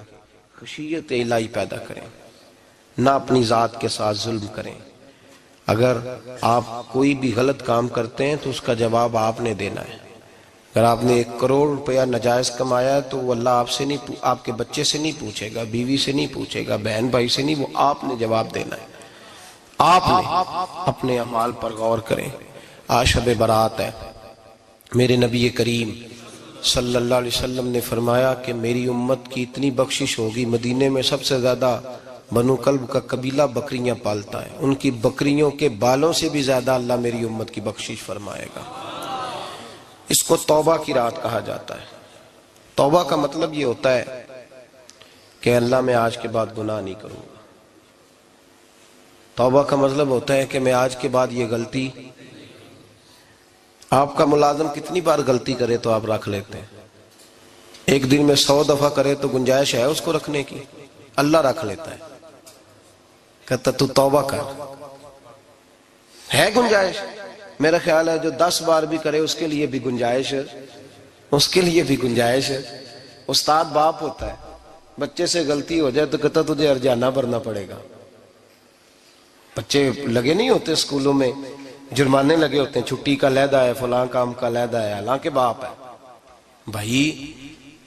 Speaker 2: خشیت الہی پیدا کریں، نہ اپنی ذات کے ساتھ ظلم کریں۔ اگر آپ کوئی بھی غلط کام کرتے ہیں تو اس کا جواب آپ نے دینا ہے۔ اگر آپ نے 1 کروڑ روپیہ ناجائز کمایا ہے تو وہ اللہ آپ سے نہیں، آپ کے بچے سے نہیں پوچھے گا، بیوی سے نہیں پوچھے گا، بہن بھائی سے نہیں، وہ آپ نے جواب دینا ہے۔ آپ نے اپنے اعمال پر غور کریں۔ آج شب برات ہے، میرے نبی کریم صلی اللہ علیہ وسلم نے فرمایا کہ میری امت کی اتنی بخشش ہوگی، مدینے میں سب سے زیادہ بنو کلب کا قبیلہ بکریاں پالتا ہے، ان کی بکریوں کے بالوں سے بھی زیادہ اللہ میری امت کی بخشش فرمائے گا۔ اس کو توبہ کی رات کہا جاتا ہے۔ توبہ کا مطلب یہ ہوتا ہے کہ اللہ میں آج کے بعد گناہ نہیں کروں گا۔ توبہ کا مطلب ہوتا ہے کہ میں آج کے بعد یہ غلطی، آپ کا ملازم کتنی بار غلطی کرے تو آپ رکھ لیتے ہیں، ایک دن میں 100 دفعہ کرے تو گنجائش ہے اس کو رکھنے کی؟ اللہ رکھ لیتا ہے، کہتا تو توبہ کر، ہے گنجائش؟ میرا خیال ہے جو 10 بار بھی کرے اس کے لیے بھی گنجائش ہے، اس کے لیے بھی گنجائش ہے۔ استاد باپ ہوتا ہے، بچے سے غلطی ہو جائے تو کہتا تجھے ارجانہ بھرنا پڑے گا۔ بچے لگے نہیں ہوتے اسکولوں میں، جرمانے لگے ہوتے ہیں، چھٹی کا لیدہ ہے، فلاں کام کا لیدہ ہے، حالانکہ باپ ہے۔ بھائی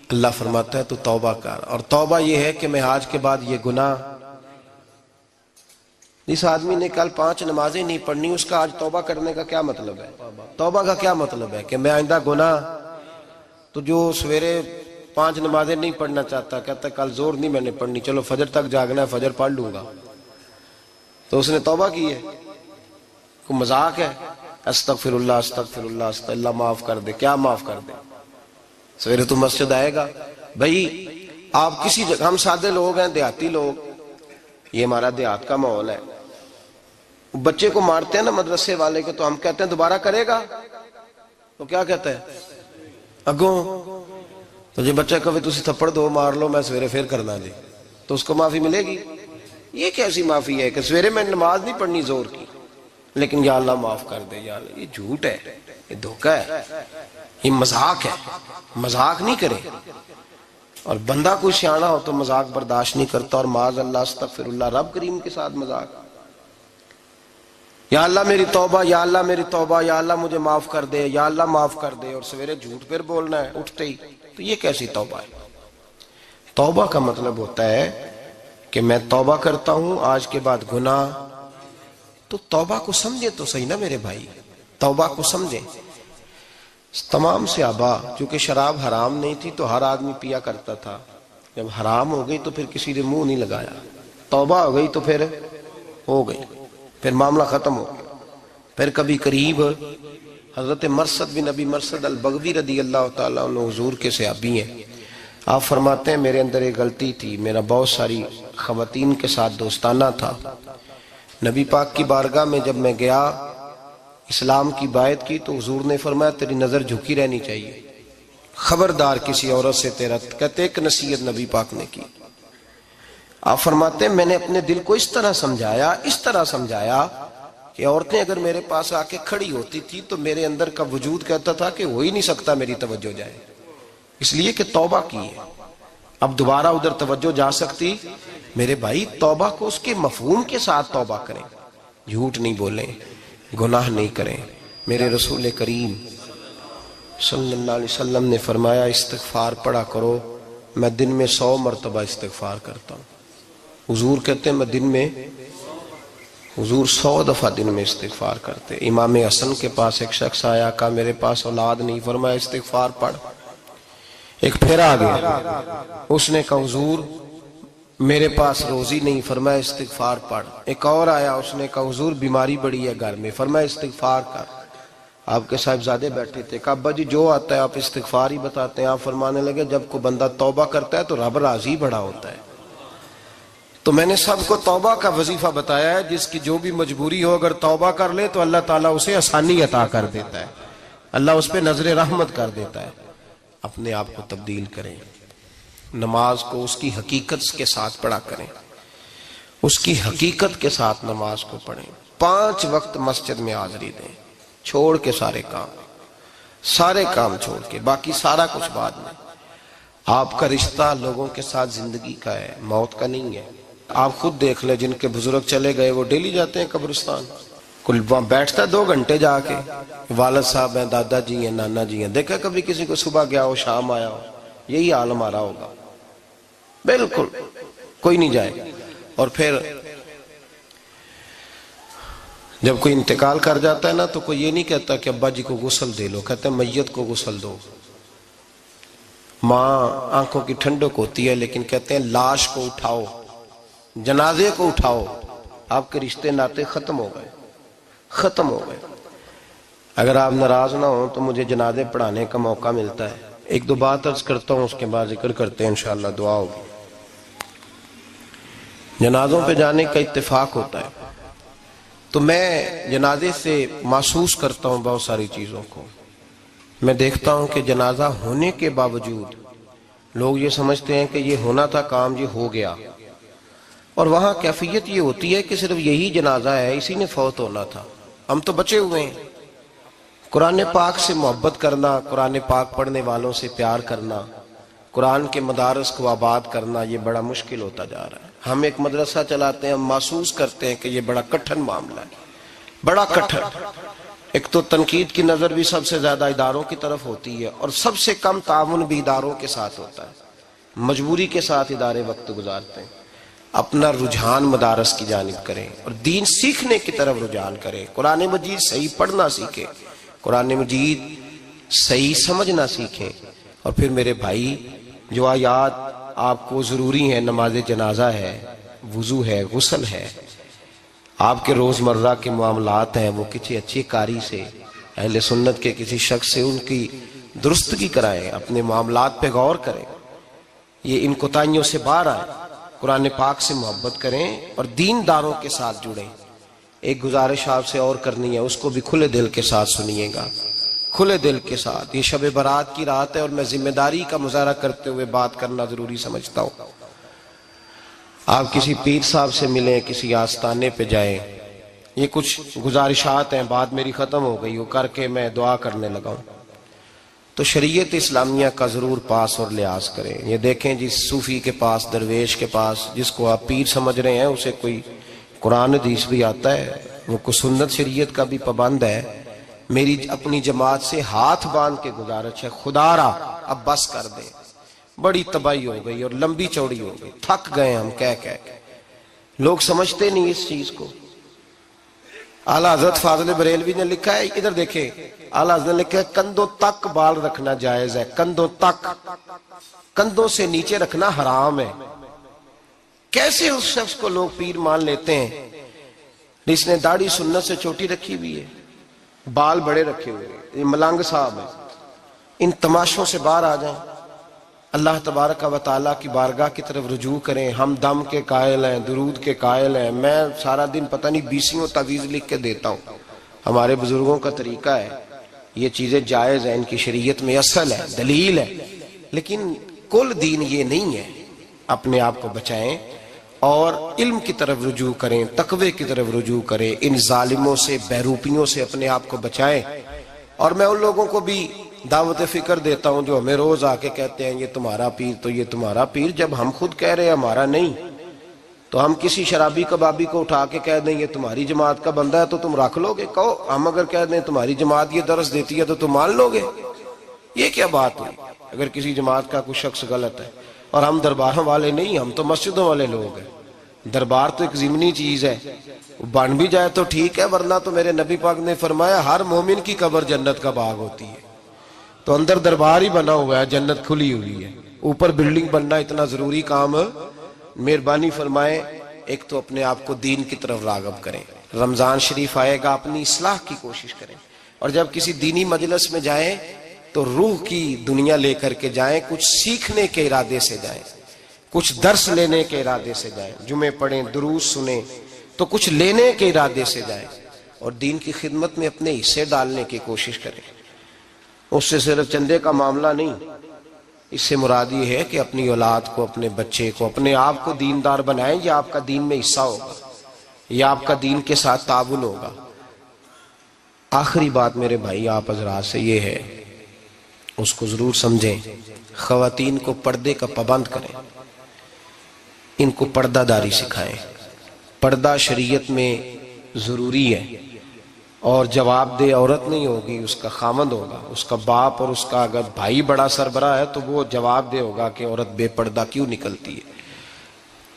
Speaker 2: اللہ فرماتا ہے تو توبہ کر، اور توبہ یہ ہے کہ میں آج کے بعد یہ گناہ، اس آدمی نے کل 5 نمازیں نہیں پڑھنی، اس کا آج توبہ کرنے کا کیا مطلب ہے؟ توبہ کا کیا مطلب ہے کہ میں آئندہ گناہ، تو جو سویرے 5 نمازیں نہیں پڑھنا چاہتا، کہتا ہے کل زور نہیں میں نے پڑھنی، چلو فجر تک جاگنا ہے، فجر پڑھ لوں گا، تو اس نے توبہ کی ہے؟ کوئی مذاق ہے؟ استغفر اللہ استغفر اللہ استغفر اللہ، معاف کر دے، کیا معاف کر دے؟ سویرے تو مسجد آئے گا۔ بھائی آپ کسی جگہ، ہم سادے لوگ ہیں، دیہاتی لوگ، یہ ہمارا دیہات کا ماحول ہے، بچے کو مارتے ہیں نا مدرسے والے کو، تو ہم کہتے ہیں دوبارہ کرے گا، تو کیا کہتا ہے اگوں، تو جی بچہ کبھی تسی تھپڑ دو مار لو میں سویرے پھر کرنا جی، تو اس کو معافی ملے گی؟ یہ کیسی معافی ہے کہ سویرے میں نماز نہیں پڑھنی زور کی، لیکن یا اللہ معاف کر دے، یا اللہ، یہ جھوٹ ہے، یہ دھوکہ ہے، یہ مذاق ہے، مذاق نہیں کرے۔ اور بندہ کوئی سیاںا ہو تو مذاق برداشت نہیں کرتا، اور معاذ اللہ استغفر اللہ، رب کریم کے ساتھ مذاق، یا اللہ میری توبہ، یا اللہ میری توبہ، یا اللہ مجھے معاف کر دے، یا اللہ معاف کر دے، اور سویرے جھوٹ پھر بولنا ہے اٹھتے ہی، تو یہ کیسی توبہ ہے؟ توبہ کا مطلب ہوتا ہے کہ میں توبہ کرتا ہوں آج کے بعد گناہ، تو توبہ کو سمجھے تو صحیح نا میرے بھائی، توبہ کو سمجھیں۔ تمام صحابہ، چونکہ شراب حرام نہیں تھی تو ہر آدمی پیا کرتا تھا، جب حرام ہو گئی تو پھر کسی نے منہ نہیں لگایا، توبہ ہو گئی تو پھر ہو گئی، پھر معاملہ ختم ہو گیا۔ پھر کبھی قریب حضرت مرثد بن ابی مرثد البغوی رضی اللہ تعالیٰ عنہ حضور کے صحابی ہیں. آپ فرماتے ہیں میرے اندر ایک غلطی تھی، میرا بہت ساری خواتین کے ساتھ دوستانہ تھا. نبی پاک کی بارگاہ میں جب میں گیا اسلام کی بائعت کی تو حضور نے فرمایا تیری نظر جھکی رہنی چاہیے، خبردار کسی عورت سے تیرا. کہتے ایک نصیحت نبی پاک نے کی. آپ فرماتے ہیں میں نے اپنے دل کو اس طرح سمجھایا کہ عورتیں اگر میرے پاس آ کے کھڑی ہوتی تھی تو میرے اندر کا وجود کہتا تھا کہ ہو ہی نہیں سکتا میری توجہ جائے، اس لیے کہ توبہ کی ہے، اب دوبارہ ادھر توجہ جا سکتی. میرے بھائی توبہ کو اس کے مفہوم کے ساتھ توبہ کریں، جھوٹ نہیں بولیں، گناہ نہیں کریں. میرے رسول کریم صلی اللہ علیہ وسلم نے فرمایا استغفار پڑھا کرو، میں دن میں 100 مرتبہ استغفار کرتا ہوں. حضور کہتے ہیں میں دن میں، حضور 100 دفعہ دن میں استغفار کرتے. امام حسن کے پاس ایک شخص آیا، کہا میرے پاس اولاد نہیں، فرمایا استغفار پڑھ. ایک پھر آ گیا، اس نے کہا حضور میرے پاس روزی نہیں، فرمایا استغفار پڑھ. ایک اور آیا، اس نے کہا حضور بیماری بڑی ہے گھر میں، فرمایا استغفار کر. آپ کے صاحبزادے بیٹھے تھے، کہا ابا جی جو آتا ہے آپ استغفار ہی بتاتے ہیں. آپ فرمانے لگے جب کوئی بندہ توبہ کرتا ہے تو رب راضی بڑا ہوتا ہے. تو میں نے سب کو توبہ کا وظیفہ بتایا ہے، جس کی جو بھی مجبوری ہو اگر توبہ کر لے تو اللہ تعالیٰ اسے آسانی عطا کر دیتا ہے، اللہ اس پہ نظر رحمت کر دیتا ہے. اپنے آپ کو تبدیل کریں، نماز کو اس کی حقیقت کے ساتھ پڑھا کریں، اس کی حقیقت کے ساتھ نماز کو پڑھیں. 5 وقت مسجد میں حاضری دیں، چھوڑ کے سارے کام چھوڑ کے، باقی سارا کچھ بعد میں. آپ کا رشتہ لوگوں کے ساتھ زندگی کا ہے، موت کا نہیں ہے. آپ خود دیکھ لیں جن کے بزرگ چلے گئے وہ ڈیلی جاتے ہیں قبرستان، کل بیٹھتا 2 گھنٹے جا کے، والد صاحب ہیں، دادا جی ہیں، نانا جی ہیں. دیکھا کبھی کسی کو صبح گیا ہو شام آیا ہو؟ یہی حال ہمارا ہوگا، بالکل کوئی نہیں جائے. اور پھر جب کوئی انتقال کر جاتا ہے نا تو کوئی یہ نہیں کہتا کہ ابا جی کو غسل دے لو، کہتے ہیں میت کو غسل دو. ماں آنکھوں کی ٹھنڈک ہوتی ہے لیکن کہتے ہیں لاش کو اٹھاؤ، جنازے کو اٹھاؤ. آپ کے رشتے ناطے ختم ہو گئے. اگر آپ ناراض نہ ہوں تو مجھے جنازے پڑھانے کا موقع ملتا ہے. 1-2 بات عرض کرتا ہوں، اس کے بعد ذکر کرتے ہیں، انشاءاللہ دعا ہوگی. جنازوں پہ جانے کا اتفاق ہوتا ہے تو میں جنازے سے محسوس کرتا ہوں بہت ساری چیزوں کو. میں دیکھتا ہوں کہ جنازہ ہونے کے باوجود لوگ یہ سمجھتے ہیں کہ یہ ہونا تھا کام، یہ ہو گیا. اور وہاں کیفیت یہ ہوتی ہے کہ صرف یہی جنازہ ہے، اسی نے فوت ہونا تھا، ہم تو بچے ہوئے ہیں. قرآن پاک سے محبت کرنا، قرآن پاک پڑھنے والوں سے پیار کرنا، قرآن کے مدارس کو آباد کرنا، یہ بڑا مشکل ہوتا جا رہا ہے. ہم ایک مدرسہ چلاتے ہیں، ہم محسوس کرتے ہیں کہ یہ بڑا کٹھن معاملہ ہے، بڑا کٹھن. ایک تو تنقید کی نظر بھی سب سے زیادہ اداروں کی طرف ہوتی ہے اور سب سے کم تعاون بھی اداروں کے ساتھ ہوتا ہے. مجبوری کے ساتھ ادارے وقت گزارتے ہیں. اپنا رجحان مدارس کی جانب کریں اور دین سیکھنے کی طرف رجحان کریں. قرآن مجید صحیح پڑھنا سیکھیں، قرآن مجید صحیح سمجھنا سیکھیں. اور پھر میرے بھائی جو آیات آپ کو ضروری ہیں، نماز جنازہ ہے، وضو ہے، غسل ہے، آپ کے روزمرہ کے معاملات ہیں، وہ کسی اچھی قاری سے، اہل سنت کے کسی شخص سے ان کی درستگی کرائیں، اپنے معاملات پہ غور کریں، یہ ان کوتاہیوں سے باہر آئیں، قرآن پاک سے محبت کریں اور دین داروں کے ساتھ جڑیں. ایک گزارش آپ سے اور کرنی ہے، اس کو بھی کھلے دل کے ساتھ سنیے گا، کھلے دل کے ساتھ. یہ شب برات کی رات ہے اور میں ذمہ داری کا مظاہرہ کرتے ہوئے بات کرنا ضروری سمجھتا ہوں. آپ کسی پیر صاحب سے ملیں، کسی آستانے پہ جائیں، یہ کچھ گزارشات ہیں، بات میری ختم ہو گئی وہ کر کے میں دعا کرنے لگا ہوں. تو شریعت اسلامیہ کا ضرور پاس اور لحاظ کریں. یہ دیکھیں جس صوفی کے پاس، درویش کے پاس، جس کو آپ پیر سمجھ رہے ہیں، اسے کوئی قرآن حدیث بھی آتا ہے، وہ کوئی سنت شریعت کا بھی پابند ہے. میری اپنی جماعت سے ہاتھ باندھ کے گزارش ہے، خدا را اب بس کر دے، بڑی تباہی ہو گئی اور لمبی چوڑی ہو گئی، تھک گئے ہم کہہ کے. لوگ سمجھتے نہیں اس چیز کو. اعلیٰ حضرت فاضل بریلوی نے لکھا ہے، ادھر دیکھیں، اعلیٰ حضرت نے لکھا ہے کندھوں تک بال رکھنا جائز ہے، کندھوں تک، کندھوں سے نیچے رکھنا حرام ہے. کیسے اس شخص کو لوگ پیر مان لیتے ہیں جس نے داڑھی سنت سے چھوٹی رکھی ہوئی ہے؟ بال بڑے رکھے ہوئے، یہ ملنگ صاحب ہیں، ان تماشوں سے باہر آ جائیں، اللہ تبارک و تعالیٰ کی بارگاہ کی طرف رجوع کریں۔ ہم دم کے قائل ہیں، درود کے قائل ہیں، میں سارا دن پتہ نہیں 20 تعویذ لکھ کے دیتا ہوں، ہمارے بزرگوں کا طریقہ ہے، یہ چیزیں جائز ہیں، ان کی شریعت میں اصل ہے، دلیل ہے، لیکن کل دین یہ نہیں ہے۔ اپنے آپ کو بچائیں اور علم کی طرف رجوع کریں، تقوی کی طرف رجوع کریں، ان ظالموں سے، بیروپیوں سے اپنے آپ کو بچائیں۔ اور میں ان لوگوں کو بھی دعوت فکر دیتا ہوں جو ہمیں روز آ کے کہتے ہیں یہ تمہارا پیر تو یہ تمہارا پیر، جب ہم خود کہہ رہے ہیں ہمارا نہیں، تو ہم کسی شرابی کبابی کو اٹھا کے کہہ دیں یہ تمہاری جماعت کا بندہ ہے تو تم رکھ لو گے؟ کہو ہم اگر کہہ دیں تمہاری جماعت یہ درس دیتی ہے تو تم مان لو گے؟ یہ کیا بات ہوئی؟ اگر کسی جماعت کا کوئی شخص غلط ہے، اور ہم درباروں والے نہیں، ہم تو مسجدوں والے لوگ ہیں، دربار تو ایک ضمنی چیز ہے، بن بھی جائے تو ٹھیک ہے، ورنہ تو میرے نبی پاک نے فرمایا ہر مومن کی قبر جنت کا باغ ہوتی ہے، تو اندر دربار ہی بنا ہوا ہے، جنت کھلی ہوئی ہے، اوپر بلڈنگ بننا اتنا ضروری کام؟ مہربانی فرمائیں ایک تو اپنے آپ کو دین کی طرف راغب کریں، رمضان شریف آئے گا اپنی اصلاح کی کوشش کریں، اور جب کسی دینی مجلس میں جائیں تو روح کی دنیا لے کر کے جائیں، کچھ سیکھنے کے ارادے سے جائیں، کچھ درس لینے کے ارادے سے جائیں، جمعے پڑھیں، دروس سنیں، تو کچھ لینے کے ارادے سے جائیں، اور دین کی خدمت میں اپنے حصے ڈالنے کی کوشش کریں۔ اس سے صرف چندے کا معاملہ نہیں، اس سے مراد یہ ہے کہ اپنی اولاد کو، اپنے بچے کو، اپنے آپ کو دیندار بنائیں، یہ آپ کا دین میں حصہ ہوگا، یہ آپ کا دین کے ساتھ تعاون ہوگا۔ آخری بات میرے بھائی آپ حضرات سے یہ ہے، اس کو ضرور سمجھیں، خواتین کو پردے کا پابند کریں، ان کو پردہ داری سکھائیں۔ پردہ شریعت میں ضروری ہے، اور جواب دہ عورت نہیں ہوگی، اس کا خامند ہوگا، اس کا باپ، اور اس کا اگر بھائی بڑا سربراہ ہے تو وہ جواب دہ ہوگا کہ عورت بے پردہ کیوں نکلتی ہے۔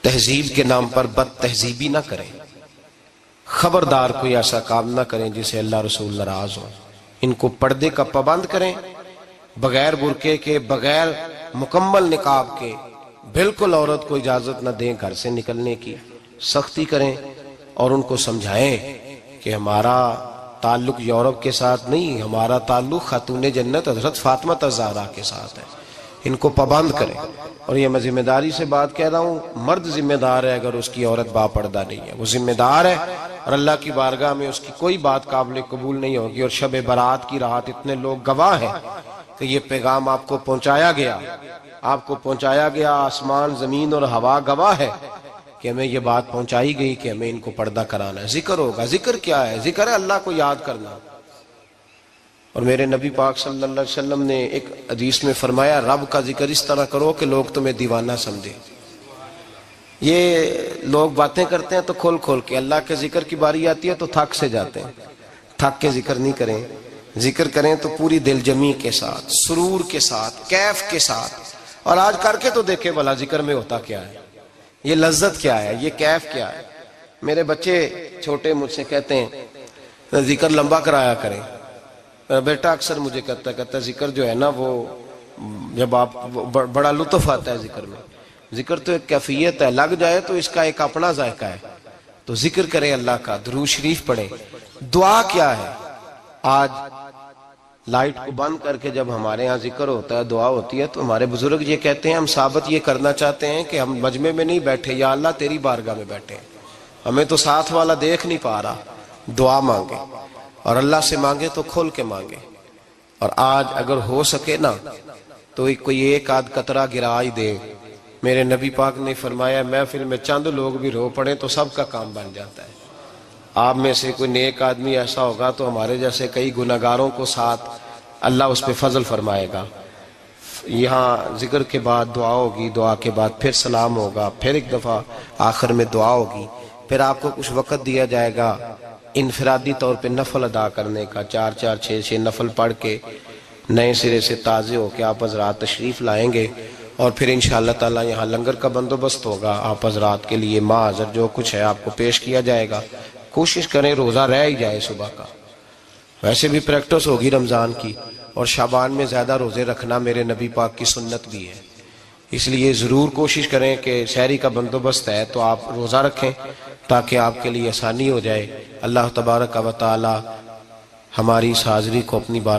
Speaker 2: تہذیب کے نام پر بد تہذیبی نہ کریں، خبردار کوئی ایسا کام نہ کریں جس سے اللہ رسول ناراض ہو۔ ان کو پردے کا پابند کریں، بغیر برقعے کے، بغیر مکمل نقاب کے، بالکل عورت کو اجازت نہ دیں گھر سے نکلنے کی، سختی کریں، اور ان کو سمجھائیں کہ ہمارا تعلق یورپ کے ساتھ نہیں، ہمارا تعلق خاتون جنت حضرت فاطمہ الزہرا کے ساتھ ہے، ان کو پابند کریں۔ اور یہ میں ذمہ داری سے بات کہہ رہا ہوں، مرد ذمہ دار ہے اگر اس کی عورت با پردہ نہیں ہے، وہ ذمہ دار ہے، اور اللہ کی بارگاہ میں اس کی کوئی بات قابل قبول نہیں ہوگی۔ اور شب برات کی رات اتنے لوگ گواہ ہیں کہ یہ پیغام آپ کو پہنچایا گیا، آپ کو پہنچایا گیا، آسمان زمین اور ہوا گواہ ہے کہ ہمیں یہ بات پہنچائی گئی کہ ہمیں ان کو پردہ کرانا ہے۔ ذکر ہوگا، ذکر کیا ہے؟ ذکر ہے اللہ کو یاد کرنا۔ اور میرے نبی پاک صلی اللہ علیہ وسلم نے ایک حدیث میں فرمایا رب کا ذکر اس طرح کرو کہ لوگ تمہیں دیوانہ سمجھیں۔ یہ لوگ باتیں کرتے ہیں تو کھول کھول کے، اللہ کے ذکر کی باری آتی ہے تو تھک سے جاتے ہیں، تھک کے ذکر نہیں کریں، ذکر کریں تو پوری دل جمی کے ساتھ، سرور کے ساتھ، کیف کے ساتھ۔ اور آج کر کے تو دیکھیں بھلا ذکر میں ہوتا کیا ہے، یہ لذت کیا ہے، یہ کیف کیا ہے۔ میرے بچے چھوٹے مجھ سے کہتے ہیں ذکر لمبا کرایا کریں، بیٹا اکثر مجھے کہتا ہے ذکر جو ہے نا وہ جب آپ بڑا لطف آتا ہے ذکر میں، ذکر تو ایک کیفیت ہے، لگ جائے تو اس کا ایک اپنا ذائقہ ہے، تو ذکر کریں اللہ کا، درود شریف پڑھیں۔ دعا کیا ہے؟ آج لائٹ کو بند کر کے جب ہمارے ہاں ذکر ہوتا ہے، دعا ہوتی ہے، تو ہمارے بزرگ یہ کہتے ہیں ہم ثابت یہ کرنا چاہتے ہیں کہ ہم مجمع میں نہیں بیٹھے، یا اللہ تیری بارگاہ میں بیٹھے ہیں، ہمیں تو ساتھ والا دیکھ نہیں پا رہا۔ دعا مانگے، اور اللہ سے مانگے تو کھول کے مانگے۔ اور آج اگر ہو سکے نا تو کوئی ایک آدھ قطرہ گرا ہی دے۔ میرے نبی پاک نے فرمایا محفل میں چند لوگ بھی رو پڑیں تو سب کا کام بن جاتا ہے۔ آپ میں سے کوئی نیک آدمی ایسا ہوگا تو ہمارے جیسے کئی گناہگاروں کو ساتھ اللہ اس پہ فضل فرمائے گا۔ یہاں ذکر کے بعد دعا ہوگی، دعا کے بعد پھر سلام ہوگا، پھر ایک دفعہ آخر میں دعا ہوگی، پھر آپ کو کچھ وقت دیا جائے گا انفرادی طور پہ نفل ادا کرنے کا، 4 6 نفل پڑھ کے نئے سرے سے تازے ہو کے آپ حضرات تشریف لائیں گے، اور پھر انشاءاللہ تعالی یہاں لنگر کا بندوبست ہوگا، آپ حضرات کے لیے ماں حضر جو کچھ ہے آپ کو پیش کیا جائے گا۔ کوشش کریں روزہ رہ ہی جائے صبح کا، ویسے بھی پریکٹس ہوگی رمضان کی، اور شعبان میں زیادہ روزے رکھنا میرے نبی پاک کی سنت بھی ہے، اس لیے ضرور کوشش کریں کہ سحری کا بندوبست ہے تو آپ روزہ رکھیں تاکہ آپ کے لیے آسانی ہو جائے۔ اللہ تبارک و تعالی ہماری اس حاضری کو اپنی بات